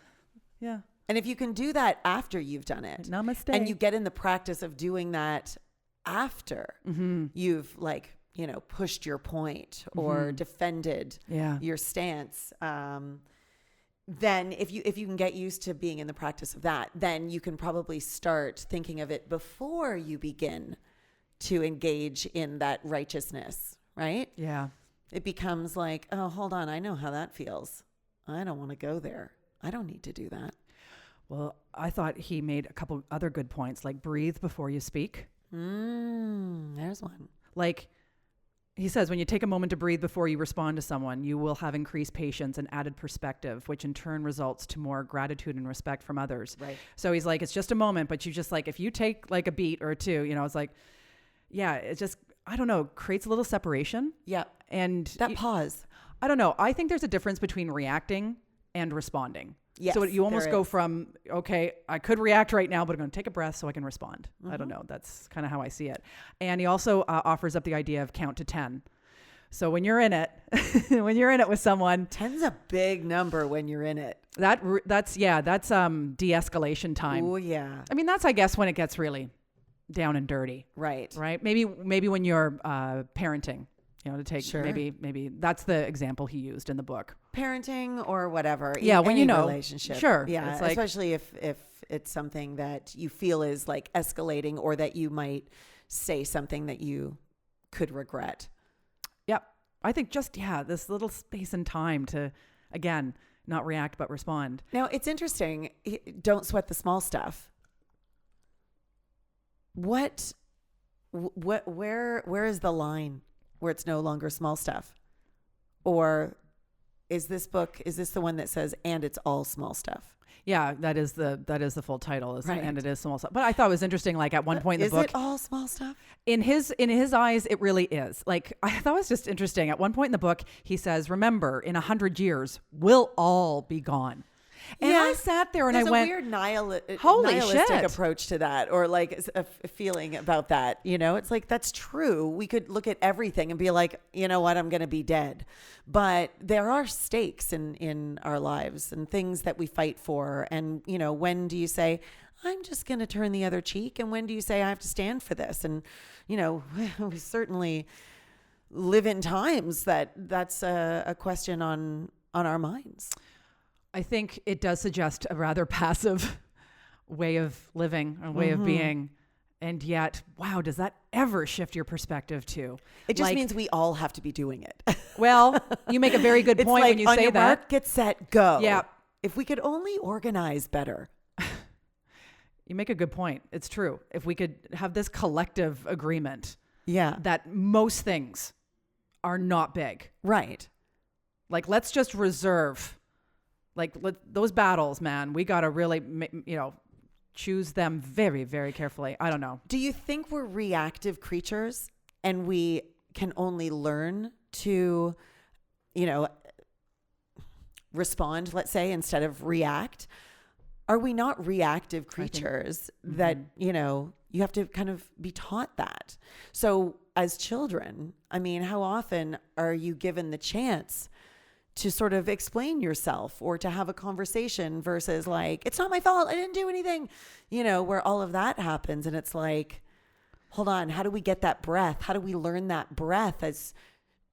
yeah, And if you can do that after you've done it, namaste." and you get in the practice of doing that after you've pushed your point or defended Yeah. your stance, then if you can get used to being in the practice of that, then you can probably start thinking of it before you begin to engage in that righteousness, right? Yeah. It becomes like, oh, hold on, I know how that feels. I don't want to go there. I don't need to do that. Well, I thought he made a couple other good points, like breathe before you speak. There's one. Like he says, when you take a moment to breathe before you respond to someone, you will have increased patience and added perspective, which in turn results to more gratitude and respect from others. Right. So he's like, it's just a moment, but you just like, if you take like a beat or two, it's like, yeah, it just, I don't know, creates a little separation. Yeah. And That pause. I don't know. I think there's a difference between reacting and responding. Yes, So you almost there go is. from, okay, I could react right now, but I'm going to take a breath so I can respond. I don't know. That's kind of how I see it. And he also offers up the idea of count to 10. So when you're in it, with someone, 10's a big number when you're in it. that's de-escalation time. Oh, yeah. I mean, that's, I guess, when it gets really down and dirty, Right. right? Maybe when you're parenting, to take, Sure. maybe that's the example he used in the book. Parenting or whatever. Yeah, when any you know. relationship. Sure. Yeah, It's like- especially if it's something that you feel is like escalating or that you might say something that you could regret. Yep. I think just, this little space and time to, again, not react, but respond. Now, it's interesting. Don't sweat the small stuff. Where is the line where it's no longer small stuff? Or is this the one that says, and it's all small stuff? Yeah, that is the full title, Right. and it is small stuff. But I thought it was interesting, like at one point in the book, Is it all small stuff? in his eyes, it really is. Like, I thought it was just interesting. At one point in the book, he says, remember, in 100 years, we'll all be gone. And I sat there and There's I went, a weird Holy nihilistic shit. approach to that, or like a feeling about that. It's like, that's true. We could look at everything and be like, you know what, I'm going to be dead. But there are stakes in our lives and things that we fight for. And, when do you say, I'm just going to turn the other cheek? And when do you say, I have to stand for this? And, we certainly live in times that's a question on our minds. I think it does suggest a rather passive way of living, a way of being. And yet, wow, does that ever shift your perspective too? It just means we all have to be doing it. Well, you make a very good It's point like, when you on say your that. mark, get set, go. Yeah. If we could only organize better. You make a good point. It's true. If we could have this collective agreement Yeah. that most things are not big. Right. Like, let's just reserve, like, those battles, man. We got to really, choose them very, very carefully. I don't know. Do you think we're reactive creatures and we can only learn to, respond, let's say, instead of react? are we not reactive creatures that, you know, you have to kind of be taught that. So as children, I mean, how often are you given the chance to sort of explain yourself or to have a conversation versus like, it's not my fault, I didn't do anything, you know, where all of that happens. And it's like, hold on, how do we get that breath? How do we learn that breath as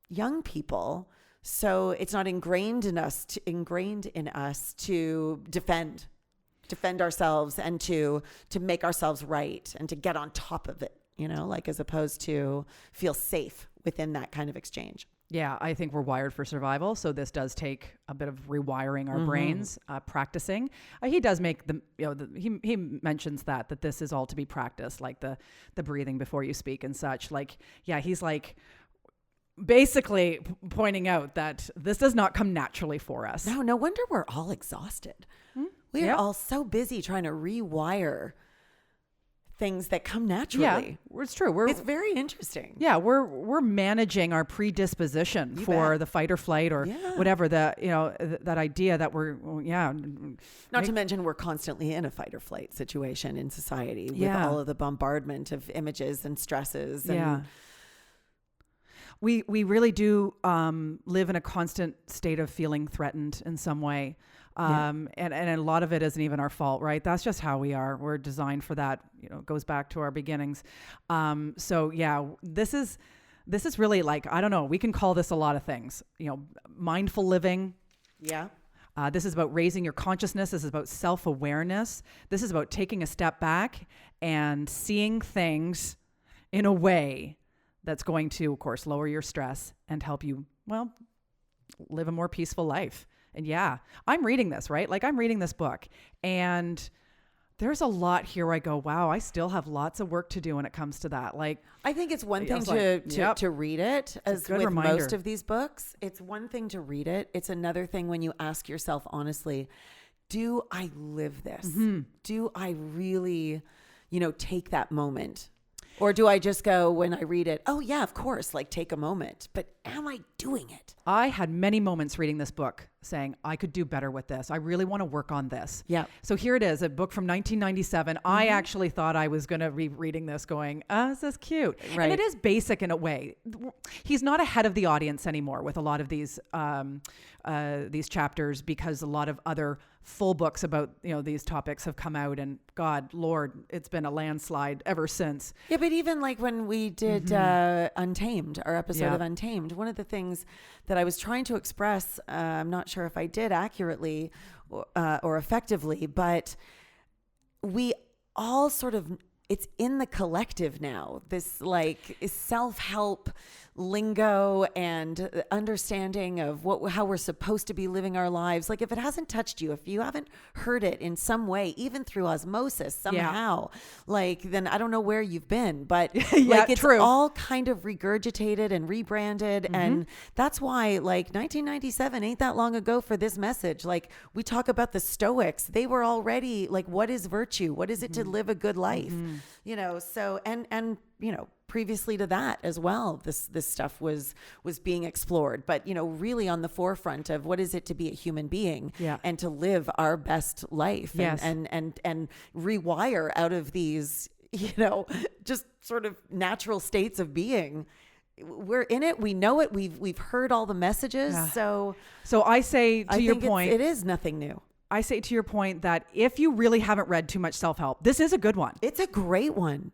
young people? So it's not ingrained in us to defend ourselves and to make ourselves right and to get on top of it, you know, like as opposed to feel safe within that kind of exchange. Yeah, I think we're wired for survival. So this does take a bit of rewiring our brains, practicing. He does make the, you know, he mentions that this is all to be practiced, like the breathing before you speak and such. Like, yeah, he's like basically pointing out that this does not come naturally for us. No wonder we're all exhausted. We are all so busy trying to rewire things that come naturally. Yeah, it's true. It's very interesting. Yeah, we're managing our predisposition for the fight or flight or whatever, that idea that Not to mention we're constantly in a fight or flight situation in society with all of the bombardment of images and stresses. And We really do live in a constant state of feeling threatened in some way. And a lot of it isn't even our fault, right? That's just how we are. We're designed for that. You know, it goes back to our beginnings. So yeah, this is really like, I don't know, we can call this a lot of things, you know, mindful living. Yeah. This is about raising your consciousness. This is about self-awareness. This is about taking a step back and seeing things in a way that's going to, of course, lower your stress and help you, well, live a more peaceful life. And yeah, I'm reading this, right? Like I'm reading this book and there's a lot here where I go, wow, I still have lots of work to do when it comes to that. Like, I think it's one thing to read it, as with reminder. Most of these books. It's one thing to read it. It's another thing when you ask yourself honestly, do I live this? Do I really, you know, take that moment? Or do I just go when I read it, oh yeah, of course, like take a moment, but am I doing it? I had many moments reading this book saying, I could do better with this. I really want to work on this. Yeah. So here it is, a book from 1997. I actually thought I was going to be reading this going, this is cute. Right. And it is basic in a way. He's not ahead of the audience anymore with a lot of these chapters because a lot of other full books about, you know, these topics have come out and God, Lord, it's been a landslide ever since. Yeah, but even like when we did Untamed, our episode of Untamed, one of the things that I was trying to express, I'm not sure if I did accurately or effectively, but we all sort of, it's in the collective now, this like self-help lingo and understanding of how we're supposed to be living our lives. Like if it hasn't touched you, if you haven't heard it in some way, even through osmosis somehow, like then I don't know where you've been, but like it's all kind of regurgitated and rebranded. And that's why like 1997 ain't that long ago for this message. Like we talk about the Stoics, they were already like, what is virtue? What is it to live a good life? You know, so, and, you know, previously to that as well, this stuff was being explored, but, you know, really on the forefront of what is it to be a human being and to live our best life and rewire out of these, you know, just sort of natural states of being. We're in it. We know it. We've heard all the messages. Yeah. So I say to your point, it is nothing new. I say to your point that if you really haven't read too much self-help, this is a good one. It's a great one.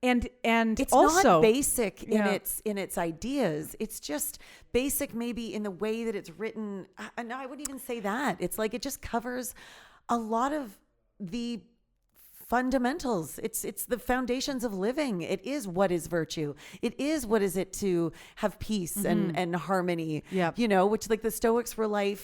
And it's also not basic in its ideas. It's just basic maybe in the way that it's written. No, I wouldn't even say that. It's like it just covers a lot of the fundamentals. It's the foundations of living. It is what is virtue. It is what is it to have peace and harmony. Yeah. You know, which like the Stoics were like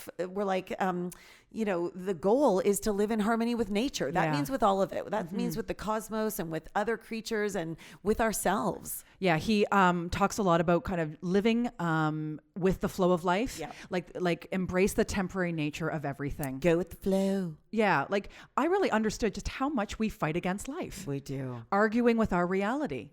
you know, the goal is to live in harmony with nature. That means with all of it. That means with the cosmos and with other creatures and with ourselves. Yeah, he talks a lot about kind of living with the flow of life. Yeah. Like embrace the temporary nature of everything. Go with the flow. Yeah, like I really understood just how much we fight against life. We do. Arguing with our reality.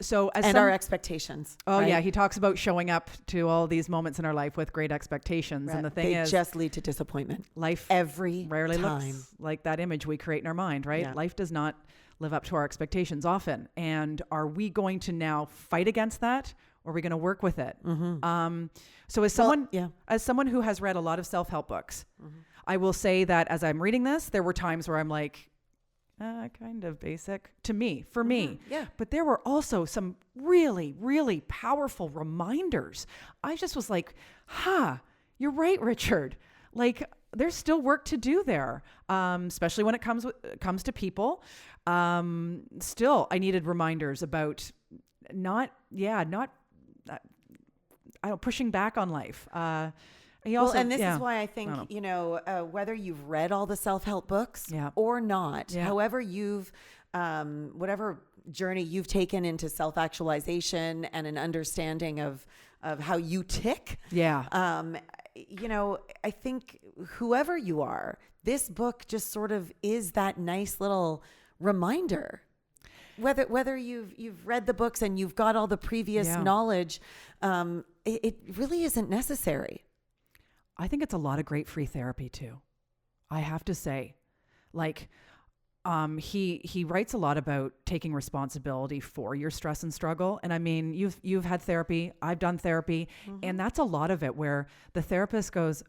So as our expectations. Oh right? Yeah, he talks about showing up to all these moments in our life with great expectations. Right. And the thing is, they just lead to disappointment. disappointment. Life Every rarely time. looks like that image we create in our mind, right? Yeah. Life does not live up to our expectations often. And are we going to now fight against that, or are we going to work with it? So as someone, yeah. as someone who has read a lot of self-help books, I will say that as I'm reading this, there were times where I'm like, kind of basic to me, for me. Yeah. But there were also some really, really powerful reminders. I just was like, you're right, Richard. Like, there's still work to do there, especially when it comes to people. Still, I needed reminders about pushing back on life. He also, and this is why I think, whether you've read all the self-help books or not, however you've, whatever journey you've taken into self-actualization and an understanding of how you tick. Yeah. I think whoever you are, this book just sort of is that nice little reminder. Whether you've read the books and you've got all the previous knowledge, it really isn't necessary. I think it's a lot of great free therapy too. I have to say, like, he writes a lot about taking responsibility for your stress and struggle. And I mean, you've had therapy, I've done therapy, and that's a lot of it where the therapist goes,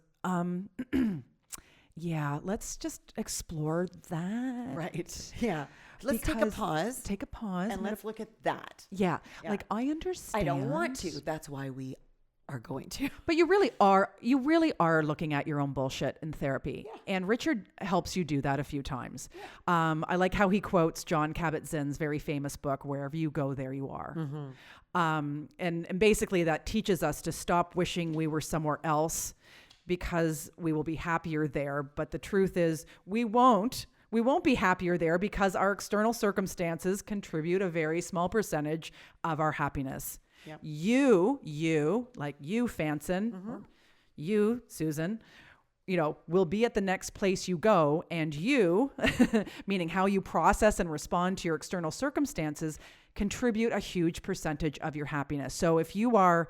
let's just explore that. Right. Yeah. Let's take a pause. Take a pause. And let's look at that. Yeah. Like, I understand. I don't want to. That's why we are going to. But you really are looking at your own bullshit in therapy. Yeah. And Richard helps you do that a few times. Yeah. I like how he quotes John Kabat-Zinn's very famous book, Wherever You Go, There You Are. And basically that teaches us to stop wishing we were somewhere else because we will be happier there. But the truth is we won't be happier there because our external circumstances contribute a very small percentage of our happiness. Yep. You, like you, Fanson, or you, Susan, will be at the next place you go, and you, meaning how you process and respond to your external circumstances, contribute a huge percentage of your happiness. So if you are,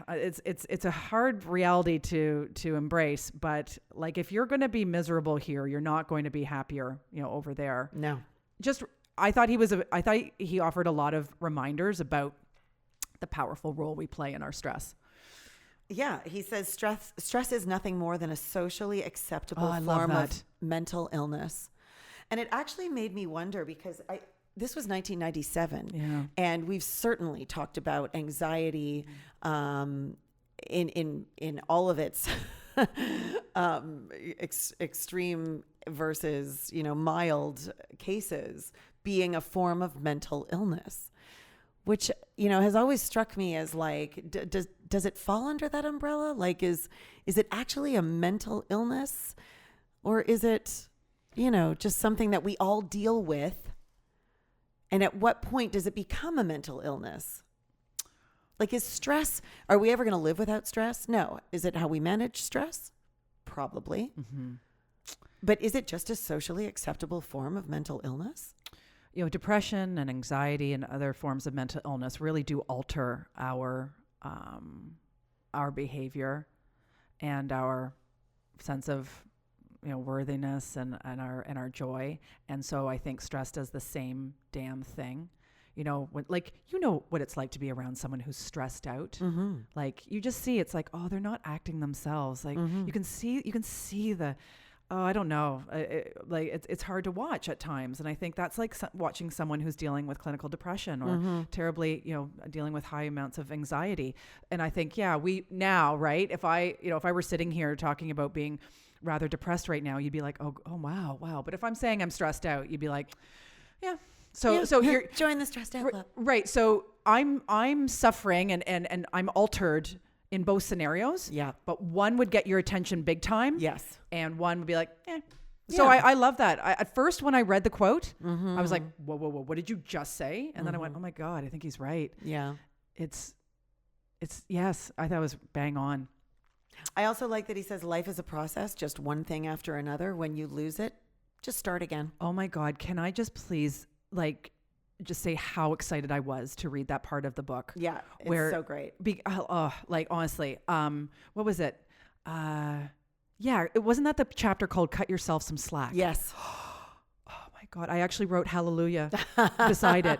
it's a hard reality to embrace, but like if you're going to be miserable here, you're not going to be happier, over there. No. I thought he offered a lot of reminders about the powerful role we play in our stress. Yeah, he says stress is nothing more than a socially acceptable form of mental illness. And it actually made me wonder because this was 1997, and we've certainly talked about anxiety in all of its extreme versus mild cases being a form of mental illness, which has always struck me as like, does it fall under that umbrella? Like, is it actually a mental illness, or is it just something that we all deal with? And at what point does it become a mental illness? Like, are we ever going to live without stress? No. Is it how we manage stress? Probably. But is it just a socially acceptable form of mental illness? Depression and anxiety and other forms of mental illness really do alter our behavior and our sense of worthiness and our joy. And so I think stress does the same damn thing. What it's like to be around someone who's stressed out. Like, you just see, it's like, oh, they're not acting themselves. Like, you can see the, I don't know. It's hard to watch at times. And I think that's like watching someone who's dealing with clinical depression or terribly, dealing with high amounts of anxiety. And I think, we now, right. If I were sitting here talking about being rather depressed right now, you'd be like, oh, wow. But if I'm saying I'm stressed out, you'd be like, yeah. So you're join the stressed out club. Right. So I'm suffering and I'm altered in both scenarios. Yeah. But one would get your attention big time. Yes. And one would be like, eh. So I love that. At first, when I read the quote, I was like, whoa, what did you just say? And then I went, oh my God, I think he's right. Yeah. It's yes, I thought it was bang on. I also like that he says life is a process, just one thing after another. When you lose it, just start again. Oh my God. Can I just please just say how excited I was to read that part of the book? Yeah. It's so great. Honestly, what was it? Yeah, it wasn't that the chapter called Cut Yourself Some Slack? Yes. Oh my God, I actually wrote hallelujah beside it.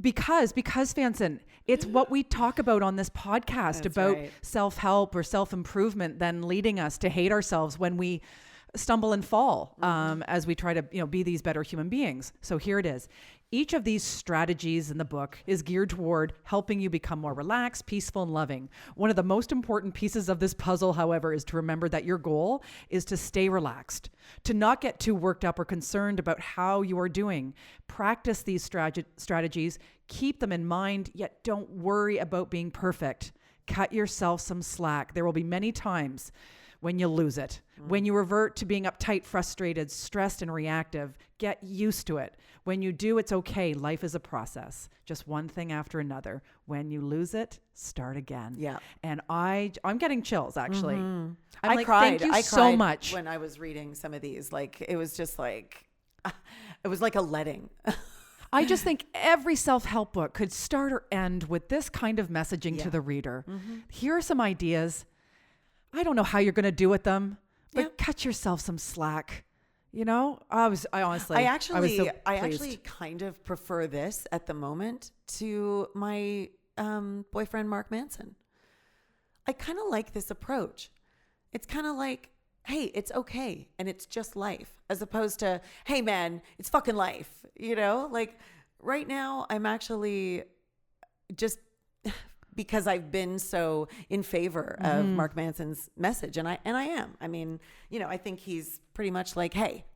Because Fanson, it's what we talk about on this podcast about self-help or self-improvement, then leading us to hate ourselves when we stumble and fall as we try to be these better human beings. So here it is. Each of these strategies in the book is geared toward helping you become more relaxed, peaceful, and loving. One of the most important pieces of this puzzle, however, is to remember that your goal is to stay relaxed, to not get too worked up or concerned about how you are doing. Practice these strategies, keep them in mind, yet don't worry about being perfect. Cut yourself some slack. There will be many times when you lose it, when you revert to being uptight, frustrated, stressed, and reactive. Get used to it. When you do, it's okay. Life is a process, just one thing after another. When you lose it, start again. Yeah. And I'm getting chills, actually. I'm I like, cried. thank you I so cried much. when I was reading some of these. Like, it was just like, it was like a letting. I just think every self-help book could start or end with this kind of messaging to the reader. Here are some ideas. I don't know how you're going to do with them, but cut yourself some slack. I actually kind of prefer this at the moment to my boyfriend, Mark Manson. I kind of like this approach. It's kind of like, hey, it's okay. And it's just life, as opposed to, hey man, it's fucking life. Like right now I'm actually just because I've been so in favor of Mark Manson's message. And I am. I mean, I think he's pretty much like, hey,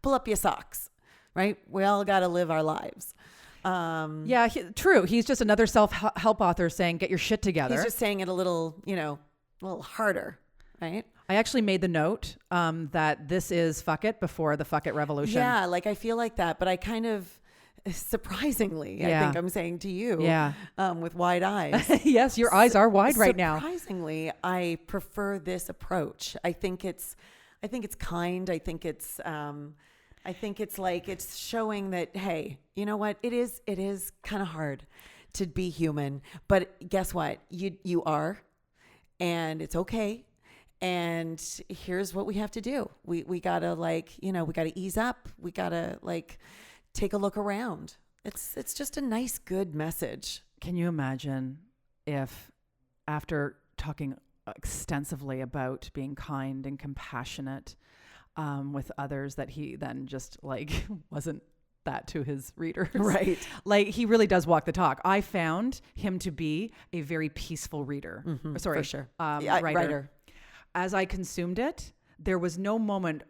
pull up your socks, right? We all got to live our lives. True. He's just another self-help author saying, get your shit together. He's just saying it a little harder, right? I actually made the note that this is fuck it before the fuck it revolution. Yeah, like I feel like that, but I kind of, surprisingly, I think I'm saying to you, with wide eyes. Yes, your eyes are wide right now. Surprisingly, I prefer this approach. I think it's kind. I think it's like it's showing that, hey, you know what? It is kind of hard to be human, but guess what? You are, and it's okay. And here's what we have to do. We gotta we gotta ease up. We gotta take a look around. It's just a nice, good message. Can you imagine if after talking extensively about being kind and compassionate with others, that he then just wasn't that to his readers? Right. He really does walk the talk. I found him to be a very peaceful reader. For sure. Writer. As I consumed it, there was no moment,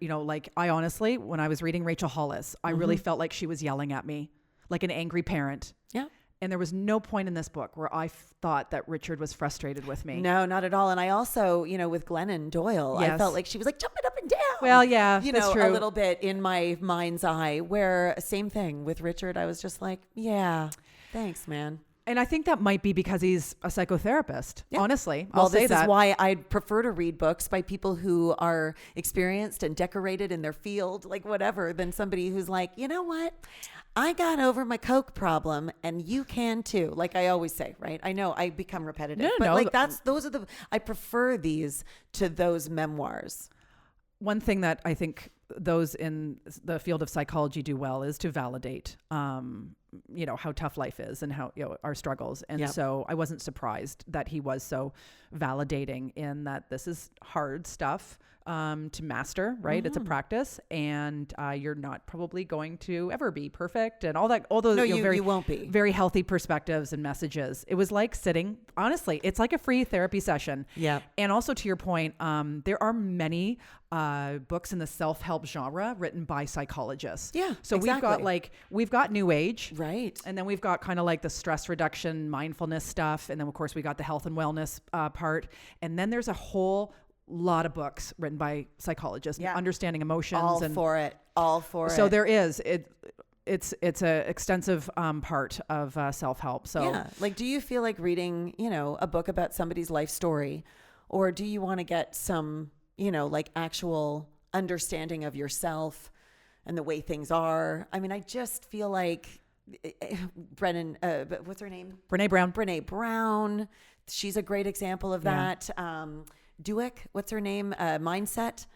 I honestly, when I was reading Rachel Hollis, I really felt like she was yelling at me like an angry parent. Yeah. And there was no point in this book where I thought that Richard was frustrated with me. No, not at all. And I also, with Glennon Doyle, I felt like she was jumping up and down. Well, yeah, that's true. A little bit in my mind's eye, where same thing with Richard. I was just like, yeah, thanks, man. And I think that might be because he's a psychotherapist. Yeah. Honestly, this is why I'd prefer to read books by people who are experienced and decorated in their field, whatever, than somebody who's like, you know what? I got over my Coke problem, and you can too. Like I always say, right? I know I become repetitive, but I prefer these to those memoirs. One thing that I think those in the field of psychology do well is to validate, how tough life is and how, our struggles. And so I wasn't surprised that he was so validating in that this is hard stuff to master, right? It's a practice, and you're not probably going to ever be perfect and all that. All those you won't be. Very healthy perspectives and messages. It was like sitting, honestly, it's like a free therapy session. Yeah. And also to your point, there are many books in the self-help genre written by psychologists. Yeah. So we've got New Age. Right. And then we've got kind of the stress reduction, mindfulness stuff. And then of course we got the health and wellness part. And then there's a whole lot of books written by psychologists, understanding emotions. All for it. So there is, it's a extensive part of self-help. So yeah. Do you feel like reading, a book about somebody's life story, or do you want to get some, actual understanding of yourself and the way things are? I mean, I just feel like what's her name? Brene Brown. Brene Brown. She's a great example of that. Dueck, what's her name? Mindset.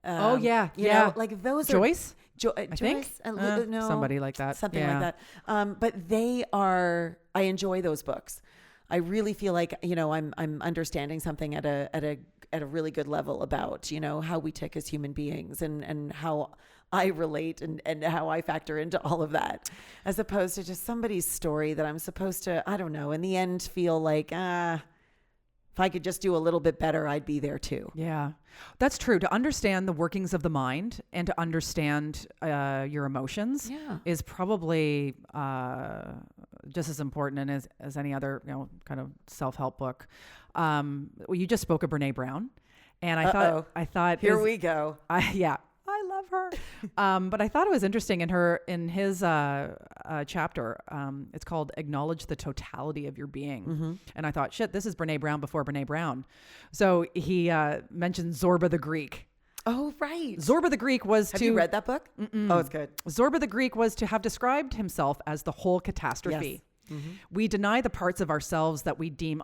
Oh, yeah. You Yeah. know, like those Joyce? I think? No, Somebody like that. something Yeah. like that. But I enjoy those books. I really feel like, you know, I'm understanding something at a really good level about, you know, how we tick as human beings and how I relate and how I factor into all of that, as opposed to just somebody's story that I'm supposed to, I don't know, in the end feel like, if I could just do a little bit better, I'd be there too. Yeah, that's true. To understand the workings of the mind and to understand your emotions is probably just as important and as any other, you know, kind of self-help book. Well, you just spoke of Brene Brown, and I thought here we go. I love her. But I thought it was interesting in his chapter. It's called "Acknowledge the Totality of Your Being," and I thought, shit, this is Brene Brown before Brene Brown. So he mentioned Zorba the Greek. Oh, right. Zorba the Greek was Have you read that book? Oh, it's good. Zorba the Greek was to have described himself as the whole catastrophe. Yes. We deny the parts of ourselves that we deem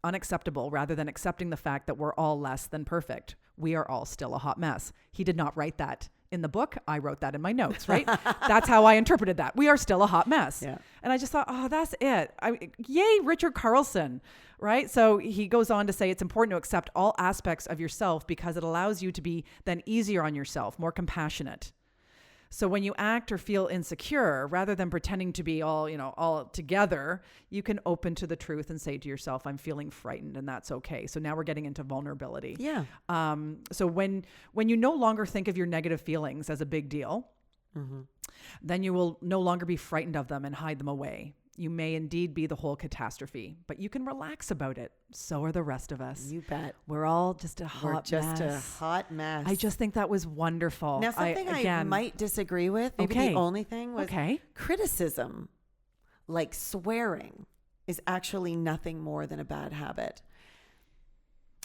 unacceptable rather than accepting the fact that we're all less than perfect. We are all still a hot mess. He did not write that in the book. I wrote that in my notes, right? That's how I interpreted that. We are still a hot mess. Yeah. And I just thought, oh, that's it. Yay, Richard Carlson, right? So he goes on to say it's important to accept all aspects of yourself because it allows you to be then easier on yourself, more compassionate. So when you act or feel insecure, rather than pretending to be all together, you can open to the truth and say to yourself, I'm feeling frightened, and that's okay. So now we're getting into vulnerability. Yeah. So when you no longer think of your negative feelings as a big deal, then you will no longer be frightened of them and hide them away. You may indeed be the whole catastrophe, but you can relax about it. So are the rest of us. You bet. We're all just a hot mess. a hot mess. I just think that was wonderful. Now, something I might disagree with, maybe the only thing was criticism, like swearing, is actually nothing more than a bad habit.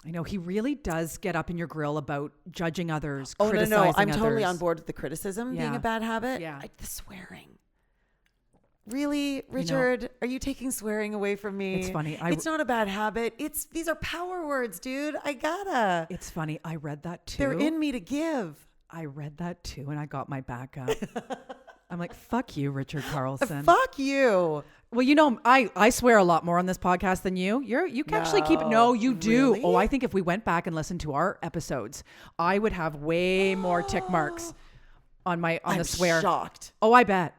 I know he really does get up in your grill about judging others, Oh, criticizing no. I'm others. totally on board with the criticism being Yeah. a bad habit. Yeah. The swearing. Really, Richard? Are you taking swearing away from me? It's funny. It's not a bad habit. These are power words, dude. I gotta. It's funny. I read that too. They're in me to give. I read that too, and I got my back up. I'm like, fuck you, Richard Carlson. Fuck you. Well, you know, I swear a lot more on this podcast than you. You can actually keep it. No, you do. Really? Oh, I think if we went back and listened to our episodes, I would have way more tick marks on the swear. I'm shocked. Oh, I bet.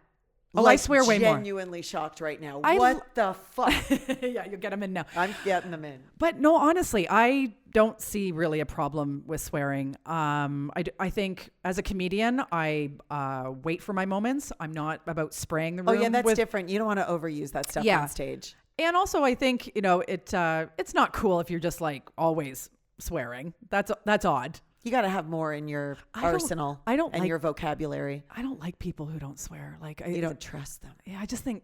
Oh, I swear way more. Genuinely shocked right now. What the fuck? Yeah, you'll get them in now. I'm getting them in. But no, honestly, I don't see really a problem with swearing. I think as a comedian, I wait for my moments. I'm not about spraying the room. Oh yeah, that's different. You don't want to overuse that stuff on stage. And also, I think it's not cool if you're just like always swearing. That's odd. You got to have more in your arsenal. And your vocabulary. I don't like people who don't swear. Like you don't trust them. Yeah, I just think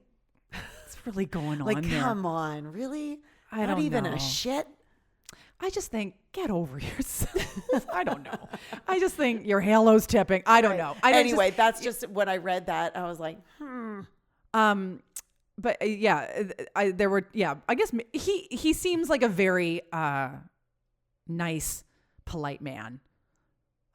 it's really going on. Like, there. come on, really? I Not don't even know. a shit. I just think get over yourself. I don't know. I just think your halo's tipping. I don't know. Anyway, that's just when I read that, I was like, But I guess he seems like a very nice, polite man.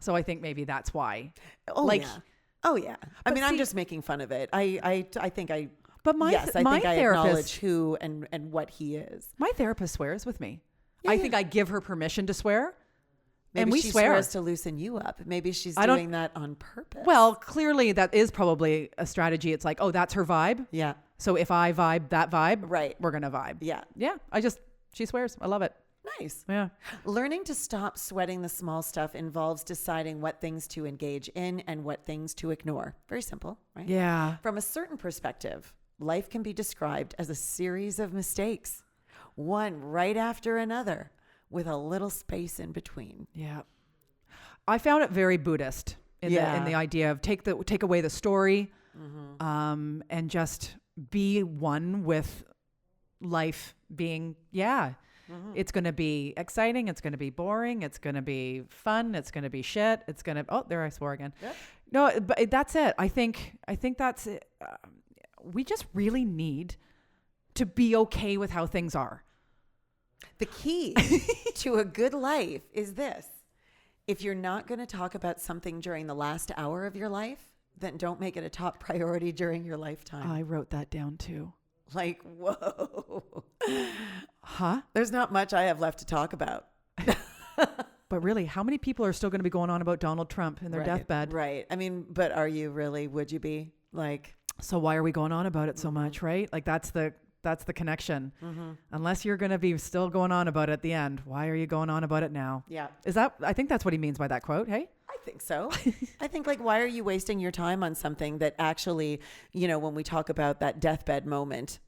So I think maybe that's why. Oh yeah. I mean, I'm just making fun of it. I think I. But I think I acknowledge who and what he is. My therapist swears with me. Yeah, I think I give her permission to swear. Maybe and we she swear swears to loosen you up. Maybe she's doing that on purpose. Well, clearly that is probably a strategy. It's like, oh, that's her vibe. Yeah. So if I vibe that vibe, right, we're gonna vibe. Yeah. Yeah. She swears. I love it. Nice. Yeah. Learning to stop sweating the small stuff involves deciding what things to engage in and what things to ignore. Very simple, right? Yeah. From a certain perspective, life can be described as a series of mistakes, one right after another, with a little space in between. Yeah. I found it very Buddhist in the idea of take away the story, and just be one with life being, it's going to be exciting. It's going to be boring. It's going to be fun. It's going to be shit. It's going to, oh, there I swore again. Yep. No, but that's it. I think that's it. We just really need to be okay with how things are. The key to a good life is this. If you're not going to talk about something during the last hour of your life, then don't make it a top priority during your lifetime. I wrote that down too. Like, whoa. Huh? There's not much I have left to talk about. But really, how many people are still going to be going on about Donald Trump in their deathbed? Right. I mean, but are you really? Would you be? Like, So why are we going on about it so much, right? Like that's the connection. Unless you're going to be still going on about it at the end, why are you going on about it now? yeah, I think that's what he means by that quote. Hey, I think so. I think, like, why are you wasting your time on something that actually, you know, when we talk about that deathbed moment,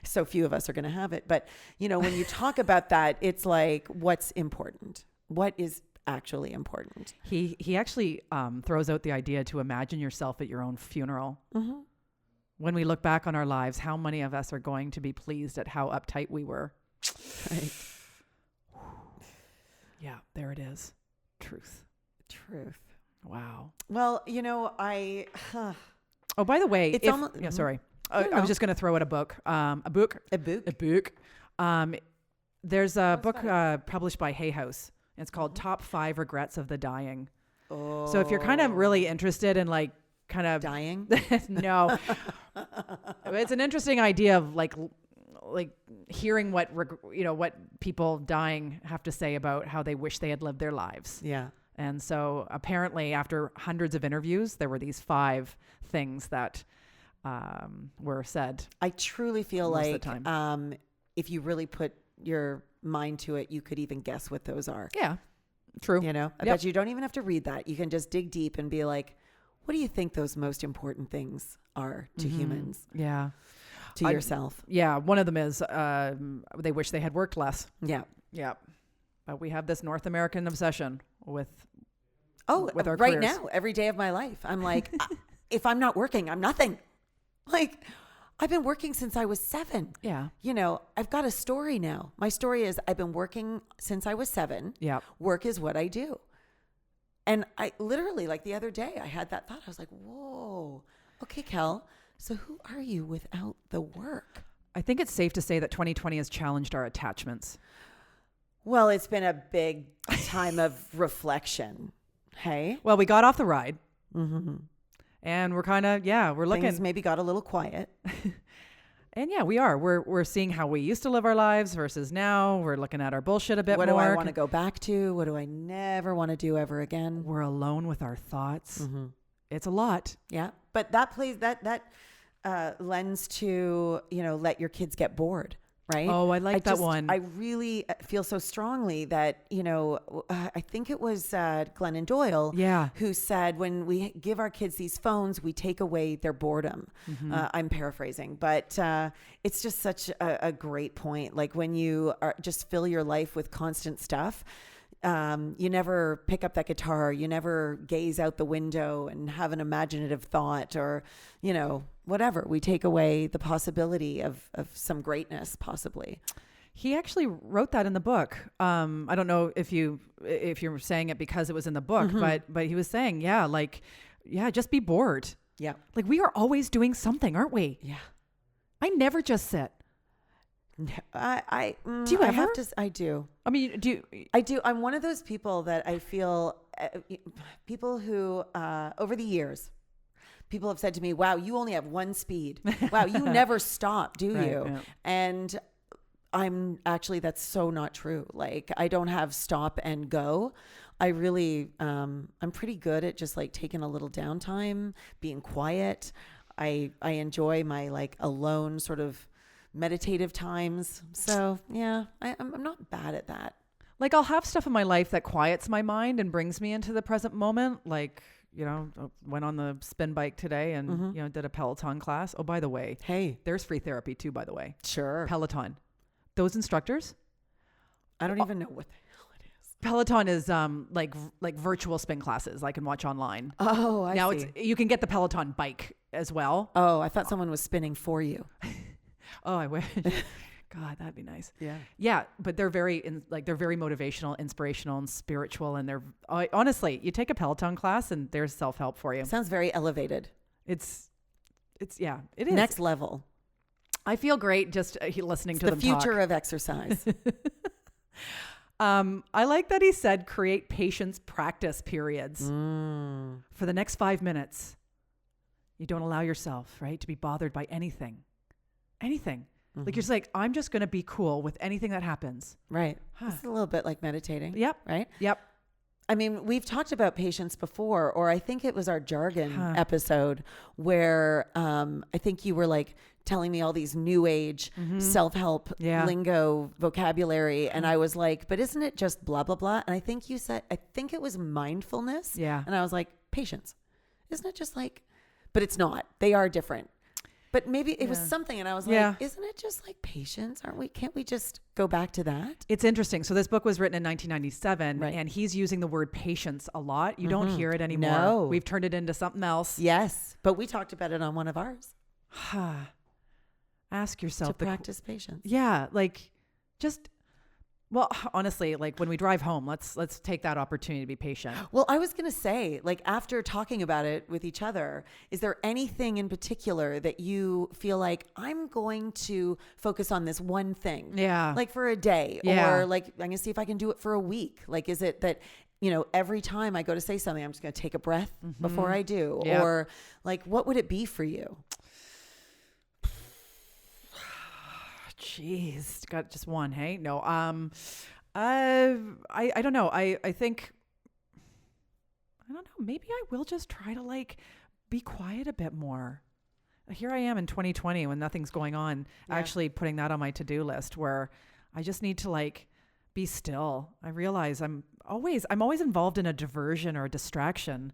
so few of us are going to have it. But, you know, when you talk about that, it's like, what's important? What is actually important? he actually throws out the idea to imagine yourself at your own funeral. When we look back on our lives, how many of us are going to be pleased at how uptight we were? Right. Yeah, there it is. Truth. Truth. Wow. Well, you know, Oh, by the way, It's almo- yeah, sorry. No, I no. was just going to throw out a book. A book. There's a book published by Hay House. It's called Top 5 Regrets of the Dying. Oh, So if you're kind of really interested in like kind of dying, no, it's an interesting idea of like hearing what people dying have to say about how they wish they had lived their lives. yeah. And so apparently after hundreds of interviews, there were these 5 things that were said. I truly feel Most of like the time. If you really put your mind to it, you could even guess what those are. Yeah, true. You know, I Yep. bet you don't even have to read that. You can just dig deep and be like, what do you think those most important things are to humans, Yeah. to yourself? Yeah. One of them is they wish they had worked less. Yeah. Yeah. But we have this North American obsession with With our right careers. now, every day of my life, I'm like, if I'm not working, I'm nothing. Like, I've been working since I was 7. Yeah. You know, I've got a story now. My story is I've been working since I was 7. Yeah. Work is what I do. And I literally, like the other day, I had that thought. I was like, whoa, okay, Kel, so who are you without the work? I think it's safe to say that 2020 has challenged our attachments. Well, it's been a big time of reflection. Hey? Well, we got off the ride. And we're kind of, we're looking. Things maybe got a little quiet. And yeah, we are. We're seeing how we used to live our lives versus now. We're looking at our bullshit a bit What more. do I want to go back to? What do I never want to do ever again? We're alone with our thoughts. It's a lot. Yeah. But that plays, that lends to, you know, let your kids get bored. Right? Oh, I like that one. I really feel so strongly that, you know, I think it was Glennon Doyle who said when we give our kids these phones, we take away their boredom. I'm paraphrasing, but it's just such a great point. Like when you just fill your life with constant stuff, you never pick up that guitar, you never gaze out the window and have an imaginative thought or, you know, whatever. We take away the possibility of some greatness, possibly. He actually wrote that in the book. I don't know if you're saying it because it was in the book, but he was saying, just be bored. Yeah. Like we are always doing something, aren't we? Yeah. I never just sit. Do you ever? I do. I mean, I do. I'm one of those people that I feel people who over the years, people have said to me, wow, you only have one speed. Wow, you never stop, do Right, you? yeah. And I'm actually, that's so not true. Like I don't have stop and go. I really, I'm pretty good at just like taking a little downtime, being quiet. I enjoy my like alone sort of meditative times. So yeah, I'm not bad at that. like I'll have stuff in my life that quiets my mind and brings me into the present moment. Like, you know, went on the spin bike today and, you know, did a Peloton class. Oh, by the way, Hey, there's free therapy too, by the way. sure. Peloton. Those instructors, I don't even know what the hell it is. Peloton is like virtual spin classes I can watch online. Oh, I Now see. you can get the Peloton bike as well. Oh, I thought someone was spinning for you. Oh, I wish. God, that'd be nice. Yeah. Yeah, but they're very they're very motivational, inspirational, and spiritual. And they're honestly, you take a Peloton class and there's self-help for you. Sounds very elevated. It's it is Next level. I feel great just listening to The them future talk. of exercise. I like that he said create patience practice periods. For the next 5 minutes, you don't allow yourself, right, to be bothered by anything. Anything. Like you're just like, I'm just going to be cool with anything that happens. Right. It's a little bit like meditating. Yep. Right? Yep. I mean, we've talked about patience before, or I think it was our jargon episode where I think you were like telling me all these new age self-help lingo vocabulary. And I was like, but isn't it just blah, blah, blah? And I think you said, I think it was mindfulness. Yeah. And I was like, patience. Isn't it just like, but it's not. They are different. But maybe it was something. And I was like, isn't it just like patience? Can't we just go back to that? It's interesting. So this book was written in 1997 and he's using the word patience a lot. You don't hear it anymore. No. We've turned it into something else. Yes. But we talked about it on one of ours. Ask yourself To practice patience. Yeah. Like just, well, honestly, like when we drive home, let's take that opportunity to be patient. Well, I was going to say, like, after talking about it with each other, is there anything in particular that you feel like I'm going to focus on this one thing? Yeah. Like for a day or like, I'm going to see if I can do it for a week. Like, is it that, you know, every time I go to say something, I'm just going to take a breath before I do? Yep. Or like, what would it be for you? Jeez, got just one. Hey, no. I don't know. I think, I don't know. Maybe I will just try to like be quiet a bit more. Here I am in 2020 when nothing's going on, actually putting that on my to-do list where I just need to like be still. I realize I'm always involved in a diversion or a distraction.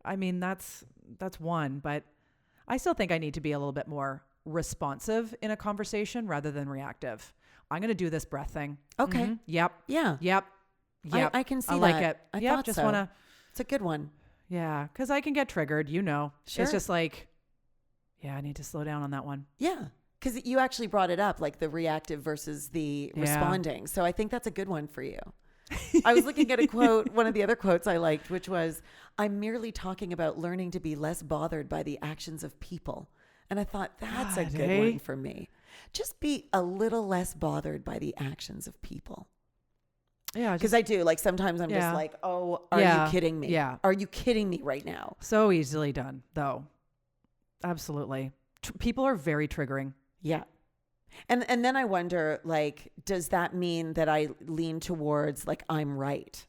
I mean, that's one, but I still think I need to be a little bit more responsive in a conversation rather than reactive. I'm going to do this breath thing. Okay. Yep. Yeah. Yep. I can see I that. like it. I yep. thought Just so. want to. It's a good one. Yeah. Cause I can get triggered, you know. Sure. It's just like, I need to slow down on that one. Yeah. Because you actually brought it up, like the reactive versus the responding. So I think that's a good one for you. I was looking at a quote, one of the other quotes I liked, which was, I'm merely talking about learning to be less bothered by the actions of people. And I thought, that's a good one for me. Just be a little less bothered by the actions of people. Yeah. Because I do. Like sometimes I'm just like, oh, are you kidding me? Yeah. Are you kidding me right now? So easily done, though. Absolutely. People are very triggering. Yeah. And then I wonder, like, does that mean that I lean towards like I'm right?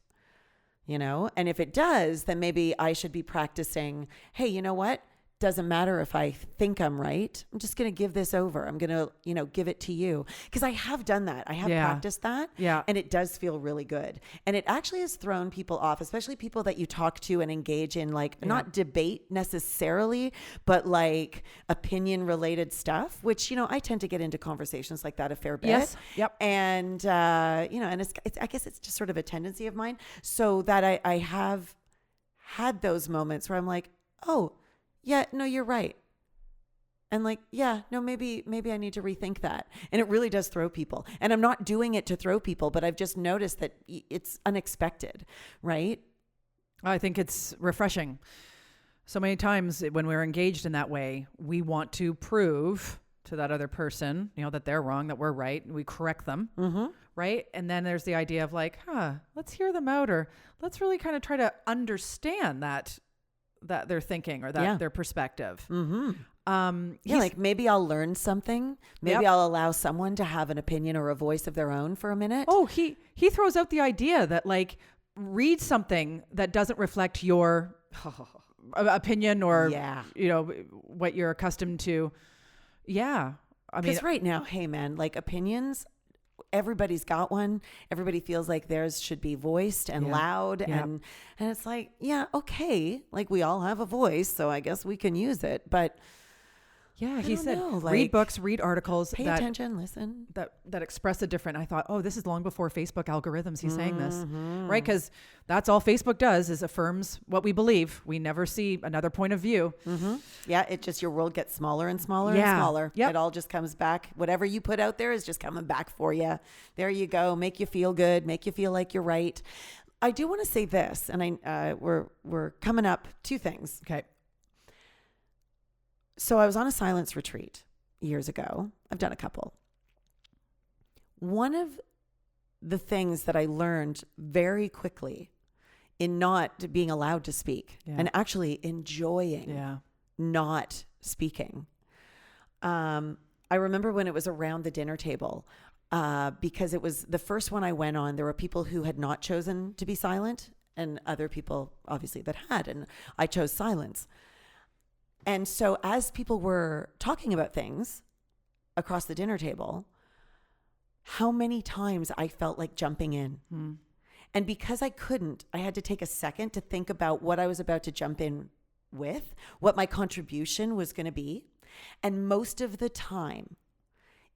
You know? And if it does, then maybe I should be practicing, hey, you know what? Doesn't matter if I think I'm right. I'm just going to give this over. I'm going to, you know, give it to you. Because I have done that. I have practiced that. Yeah. And it does feel really good. And it actually has thrown people off, especially people that you talk to and engage in, like, not debate necessarily, but like opinion related stuff, which, you know, I tend to get into conversations like that a fair bit. Yes. Yep. And, you know, and it's I guess it's just sort of a tendency of mine. So that I have had those moments where I'm like, oh, yeah, no, you're right. And like, yeah, no, maybe I need to rethink that. And it really does throw people. And I'm not doing it to throw people, but I've just noticed that it's unexpected, right? I think it's refreshing. So many times when we're engaged in that way, we want to prove to that other person, you know, that they're wrong, that we're right. We correct them, right? And then there's the idea of like, let's hear them out, or let's really kind of try to understand that they're thinking or that their perspective. Like maybe I'll learn something. Maybe I'll allow someone to have an opinion or a voice of their own for a minute. Oh, he throws out the idea that like read something that doesn't reflect your opinion or you know what you're accustomed to. Yeah, I mean, because right now, hey man, like opinions. Everybody's got one. Everybody feels like theirs should be voiced and loud. And it's like, yeah, okay. Like we all have a voice, so I guess we can use it. But yeah, he said, read books, read articles. Pay attention, listen. That express a different, I thought, oh, this is long before Facebook algorithms. He's saying this, right? Because that's all Facebook does is affirms what we believe. We never see another point of view. Yeah, it just, your world gets smaller and smaller and smaller. Yep. It all just comes back. Whatever you put out there is just coming back for you. There you go. Make you feel good. Make you feel like you're right. I do want to say this, and we're coming up, two things. Okay. So I was on a silence retreat years ago. I've done a couple. One of the things that I learned very quickly in not being allowed to speak and actually enjoying not speaking. I remember when it was around the dinner table, because it was the first one I went on, there were people who had not chosen to be silent and other people obviously that had, and I chose silence. And so as people were talking about things across the dinner table, how many times I felt like jumping in. And because I couldn't, I had to take a second to think about what I was about to jump in with, what my contribution was going to be. And most of the time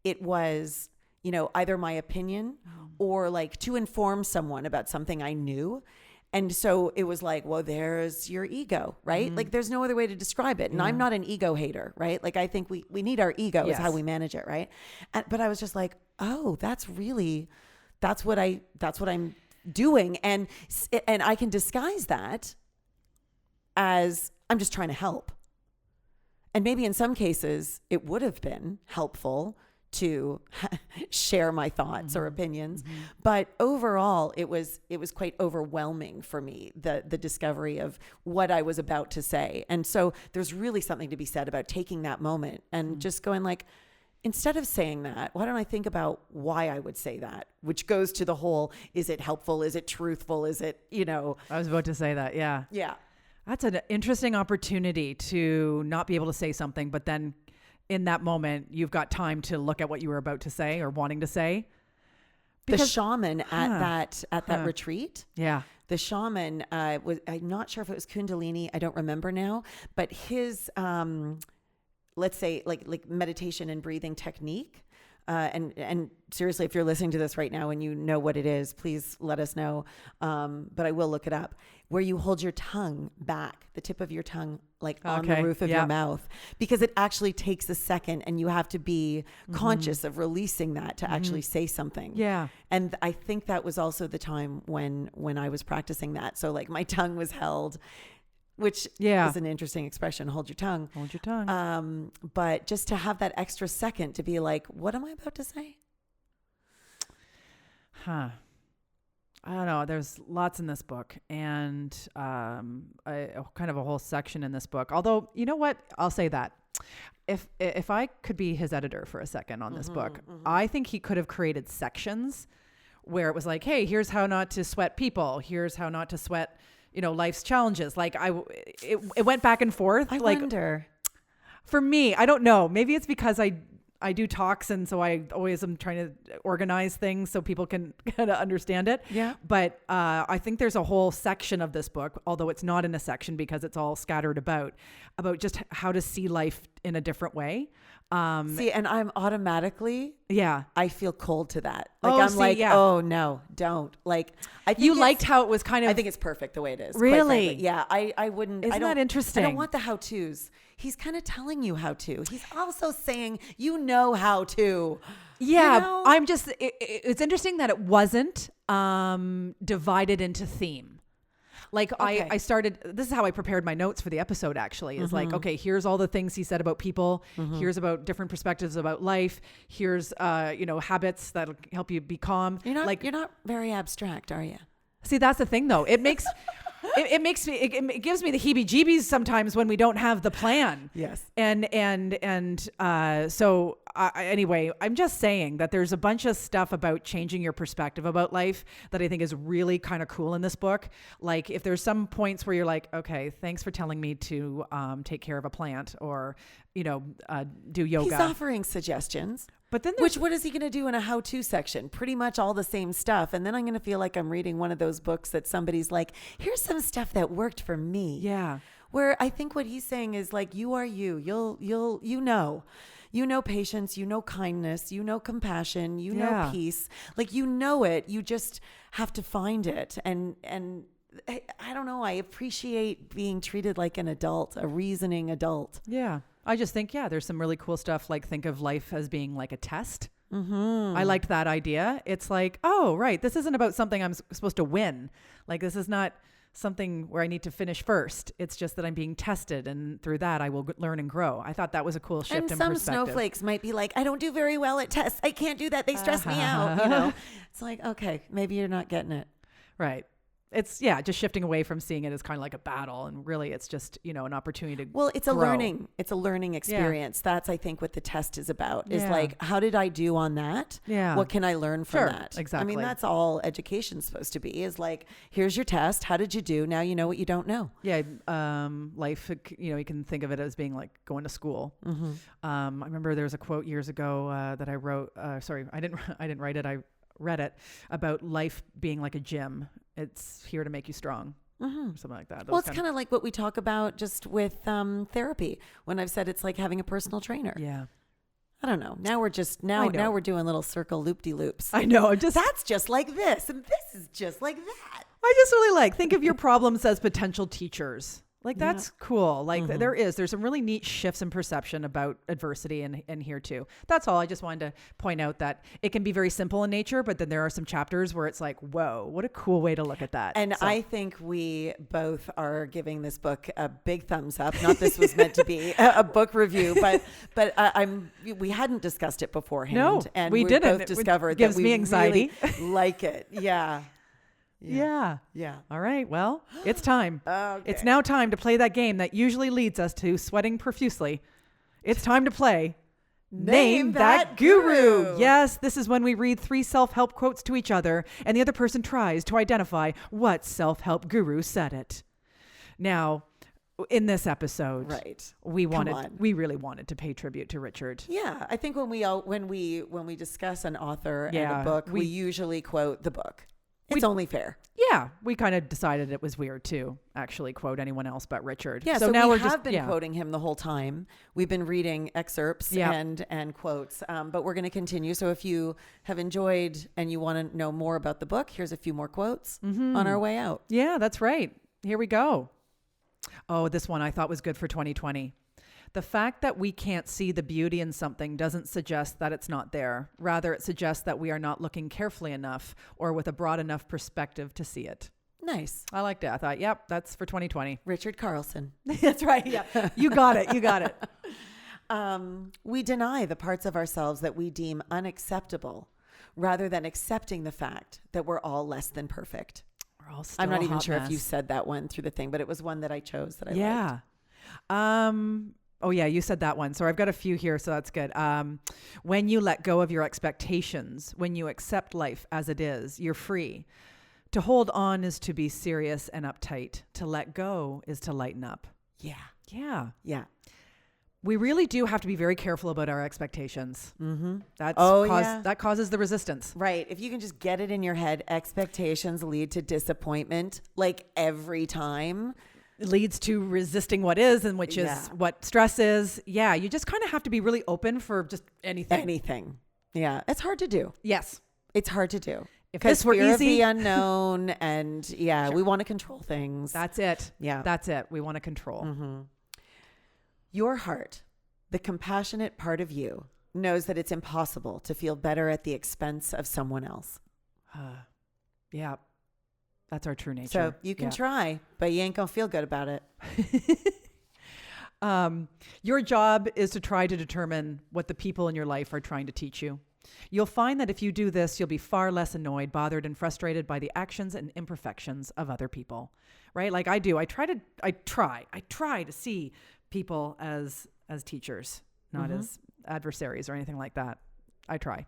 it was, you know, either my opinion or like to inform someone about something I knew. And so it was like, well, there's your ego, right? Like there's no other way to describe it. And I'm not an ego hater, right? Like I think we need our ego is how we manage it, right? But I was just like, oh, that's what I'm doing. And I can disguise that as I'm just trying to help. And maybe in some cases it would have been helpful to share my thoughts or opinions. But overall, it was quite overwhelming for me, the discovery of what I was about to say. And so there's really something to be said about taking that moment and just going like, instead of saying that, why don't I think about why I would say that, which goes to the whole, is it helpful? Is it truthful? Is it, you know? I was about to say that. Yeah. Yeah. That's an interesting opportunity to not be able to say something, but then in that moment, you've got time to look at what you were about to say or wanting to say. Because, the shaman at that retreat. Yeah. The shaman I'm not sure if it was Kundalini. I don't remember now, but his, let's say like meditation and breathing technique. And seriously, if you're listening to this right now and you know what it is, please let us know. But I will look it up, where you hold your tongue back, the tip of your tongue, like on the roof of your mouth, because it actually takes a second and you have to be conscious of releasing that to actually say something. Yeah. And I think that was also the time when I was practicing that. So like my tongue was held, which is an interesting expression, hold your tongue. Hold your tongue. But just to have that extra second to be like, what am I about to say? I don't know. There's lots in this book and kind of a whole section in this book. Although, you know what? I'll say that. If I could be his editor for a second on this book, I think he could have created sections where it was like, hey, here's how not to sweat people. Here's how not to sweat, you know, life's challenges. Like it went back and forth. I wonder. For me, I don't know. Maybe it's because I do talks, and so I always am trying to organize things so people can kind of understand it. Yeah. But I think there's a whole section of this book, although it's not in a section because it's all scattered about just how to see life in a different way. And I'm automatically, I feel cold to that. Oh no, don't. Like, I think you liked how it was kind of. I think it's perfect the way it is. Really? Yeah. I wouldn't. Isn't that interesting? I don't want the how-tos. He's kind of telling you how to. He's also saying, you know how to. Yeah. You know? I'm just. It's interesting that it wasn't divided into theme. Like I started, this is how I prepared my notes for the episode actually, is like, okay, here's all the things he said about people. Here's about different perspectives about life. Here's, habits that'll help you be calm. You're not very abstract, are you? See, that's the thing though. It makes, it gives me the heebie-jeebies sometimes when we don't have the plan. Yes. So anyway, I'm just saying that there's a bunch of stuff about changing your perspective about life that I think is really kind of cool in this book. Like if there's some points where you're like, okay, thanks for telling me to take care of a plant or, do yoga. He's offering suggestions. But then what is he going to do in a how-to section? Pretty much all the same stuff. And then I'm going to feel like I'm reading one of those books that somebody's like, here's some stuff that worked for me. Yeah. Where I think what he's saying is like, you are you. You know patience, you know kindness, you know compassion, you know peace. Like, you know it. You just have to find it. And I don't know. I appreciate being treated like an adult, a reasoning adult. Yeah. I just think, there's some really cool stuff. Like think of life as being like a test. I liked that idea. It's like, oh, right. This isn't about something I'm supposed to win. Like this is not something where I need to finish first. It's just that I'm being tested, and through that I will learn and grow. I thought that was a cool shift And in some perspective. snowflakes might be like, I don't do very well at tests. I can't do that. They stress me out. You know, it's like, okay, maybe you're not getting it. Right. It's just shifting away from seeing it as kind of like a battle, and really it's just, an opportunity to Well, it's a grow. learning experience. That's, I think, what the test is about, is Yeah. like, how did I do on that? Yeah. What can I learn from Sure, that? I exactly. mean, that's all education's supposed to be, is like, here's your test. How did you do? Now you know what you don't know. Yeah, life, you can think of it as being like going to school. I remember there was a quote years ago that I wrote. Sorry, I didn't write it. I read it about life being like a gym. It's here to make you strong. Something like that. Well, it's kind of like what we talk about just with therapy. When I've said it's like having a personal trainer. Yeah. I don't know. Now we're just I know. now we're doing little circle loop-de-loops. I know. That's just like this, and this is just like that. I just really think of your problems as potential teachers. Like, that's cool. Like there's some really neat shifts in perception about adversity and here too. That's all. I just wanted to point out that it can be very simple in nature, but then there are some chapters where it's like, whoa, what a cool way to look at that. And I think we both are giving this book a big thumbs up. Not this was meant to be a book review, but we hadn't discussed it beforehand. No, and we didn't. both It discovered gives that we me anxiety. really like it. Yeah. Yeah. Yeah. All right. Well, it's time. Okay. It's now time to play that game that usually leads us to sweating profusely. It's time to play Name That Guru. Yes, this is when we read 3 self-help quotes to each other, and the other person tries to identify what self-help guru said it. Now, in this episode, Right. we on. really wanted to pay tribute to Richard. Yeah, I think when we discuss an author and Yeah, a book, we we- usually quote the book. It's only fair. Yeah, we kind of decided it was weird to actually quote anyone else but Richard. Yeah, so now we we're have just been quoting him the whole time. We've been reading excerpts Yeah. and quotes, but we're going to continue. So if you have enjoyed and you want to know more about the book, here's a few more quotes on our way out. Yeah, that's right. Here we go. Oh, this one I thought was good for 2020. The fact that we can't see the beauty in something doesn't suggest that it's not there. Rather, it suggests that we are not looking carefully enough or with a broad enough perspective to see it. Nice. I liked it. I thought, yep, that's for 2020. Richard Carlson. That's right. Yeah. You got it. You got it. We deny the parts of ourselves that we deem unacceptable rather than accepting the fact that we're all less than perfect. We're all still I'm not a even hot sure if mess. you said that one through the thing, but it was one that I chose that I liked. Yeah. Oh yeah, you said that one. So I've got a few here, so that's good. When you let go of your expectations, when you accept life as it is, you're free. To hold on is to be serious and uptight. To let go is to lighten up. Yeah. Yeah. Yeah. We really do have to be very careful about our expectations. Mm-hmm. That causes the resistance. Right. If you can just get it in your head, expectations lead to disappointment like every time. It leads to resisting what is, and which is what stress is. Yeah, you just kind of have to be really open for just anything. Anything. Yeah. It's hard to do. Yes. It's hard to do. If this were fear easy, of the unknown, and we want to control things. that's it. Yeah. That's it. We want to control. Mm-hmm. Your heart, the compassionate part of you, knows that it's impossible to feel better at the expense of someone else. Yeah. That's our true nature. So you can try, but you ain't gonna feel good about it. Your job is to try to determine what the people in your life are trying to teach you. You'll find that if you do this, you'll be far less annoyed, bothered, and frustrated by the actions and imperfections of other people. Right? Like I do. I try to see people as teachers, not as adversaries or anything like that. I try.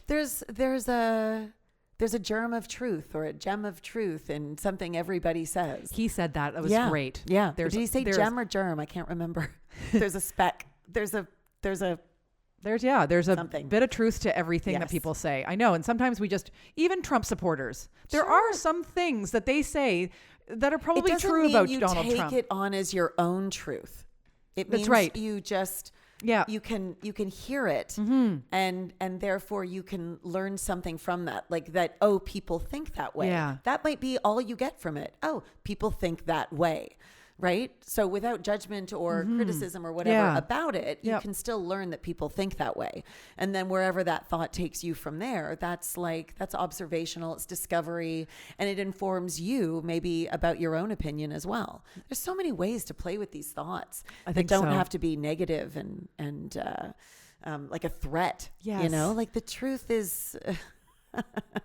There's a germ of truth or a gem of truth in something everybody says. He said that. That was great. Yeah. Did he say gem or germ? I can't remember. There's a speck. There's a something. Bit of truth to everything that people say. I know. And sometimes even Trump supporters, there are some things that they say that are probably true about Donald Trump. Take it on as your own truth. It means you just you can hear it and therefore you can learn something from that. Like that, people think that way. Yeah. That might be all you get from it. Oh, people think that way. right? So without judgment or criticism or whatever Yeah. about it, you Yep. can still learn that people think that way. And then wherever that thought takes you from there, that's observational, it's discovery, and it informs you maybe about your own opinion as well. There's so many ways to play with these thoughts I that think don't so. have to be negative and like a threat, you Yes. know, like the truth is,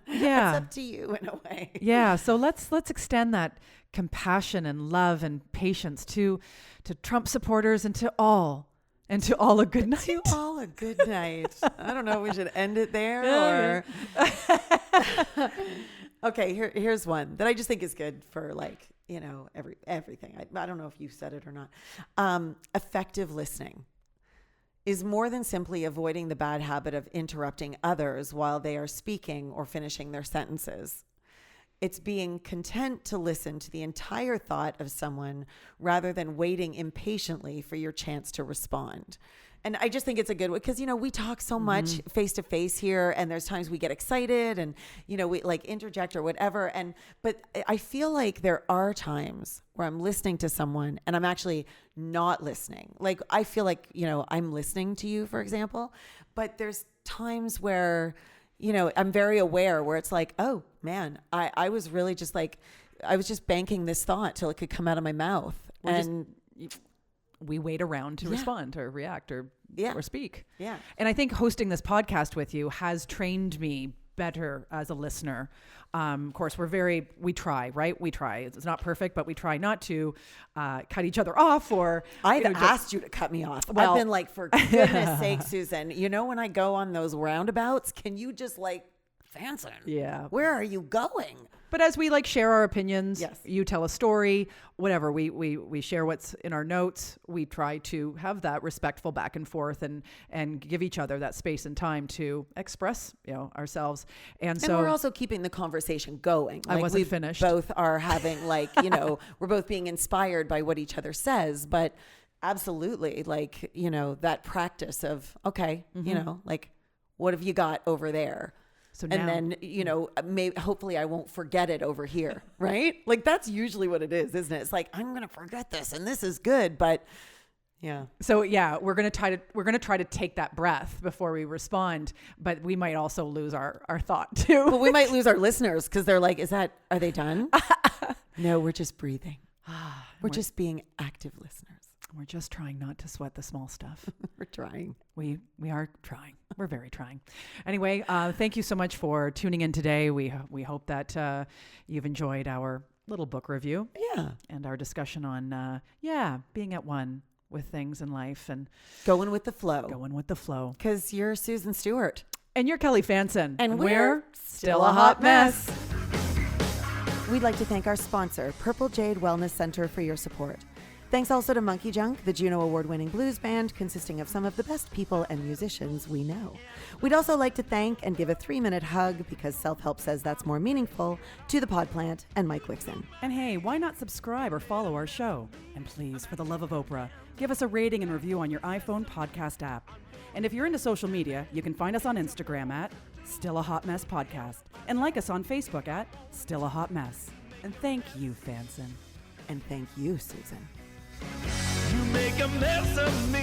Yeah. it's up to you in a way. Yeah, so let's extend that compassion and love and patience to Trump supporters and to all a good night. To all a good night. I don't know if we should end it there or. Okay, here's one that I just think is good for like, you know, everything. I don't know if you said it or not. Effective listening is more than simply avoiding the bad habit of interrupting others while they are speaking or finishing their sentences. It's being content to listen to the entire thought of someone rather than waiting impatiently for your chance to respond. And I just think it's a good way because, you know, we talk so much face to face here, and there's times we get excited and, you know, we like interject or whatever. But I feel like there are times where I'm listening to someone and I'm actually not listening. Like, I feel like, you know, I'm listening to you, for example, but there's times where, you know, I'm very aware where it's like, oh man, I was really just like, I was just banking this thought till it could come out of my mouth. We wait around to Yeah. respond or react or speak. Yeah. And I think hosting this podcast with you has trained me better as a listener. Of course, we try, right? We try. It's not perfect, but we try not to cut each other off or. I've you know, asked you to cut me off. Well- I've been like, for goodness sake, Susan, you know, when I go on those roundabouts, can you just like, Fanson, Yeah. where are you going? But as we like share our opinions, Yes. you tell a story, whatever, we share what's in our notes. We try to have that respectful back and forth and give each other that space and time to express, you know, ourselves. And so And we're also keeping the conversation going. I wasn't we finished. Both are having like, you know, we're both being inspired by what each other says, but absolutely like, you know, that practice of, okay, you know, like, what have you got over there? So And now- then, you know, hopefully I won't forget it over here, right? Like that's usually what it is, isn't it? It's like, I'm going to forget this and this is good, but yeah. So yeah, we're gonna try to take that breath before we respond, but we might also lose our thought too. Well, we might lose our listeners because they're like, are they done? No, we're just breathing. We're just being active listeners. We're just trying not to sweat the small stuff. We're trying. We are trying. We're very trying. Anyway, thank you so much for tuning in today. We hope that you've enjoyed our little book review. Yeah. And our discussion on being at one with things in life and Going with the flow. going with the flow. Because you're Susan Stewart. And you're Kelly Fanson. And we're still a hot mess. We'd like to thank our sponsor, Purple Jade Wellness Center, for your support. Thanks also to Monkey Junk, the Juno Award-winning blues band consisting of some of the best people and musicians we know. We'd also like to thank and give a 3-minute hug, because self-help says that's more meaningful, to the Podplant and Mike Wixon. And hey, why not subscribe or follow our show? And please, for the love of Oprah, give us a rating and review on your iPhone podcast app. And if you're into social media, you can find us on Instagram at Still a Hot Mess Podcast and like us on Facebook at Still a Hot Mess. And thank you, Fanson. And thank you, Susan. You make a mess of me.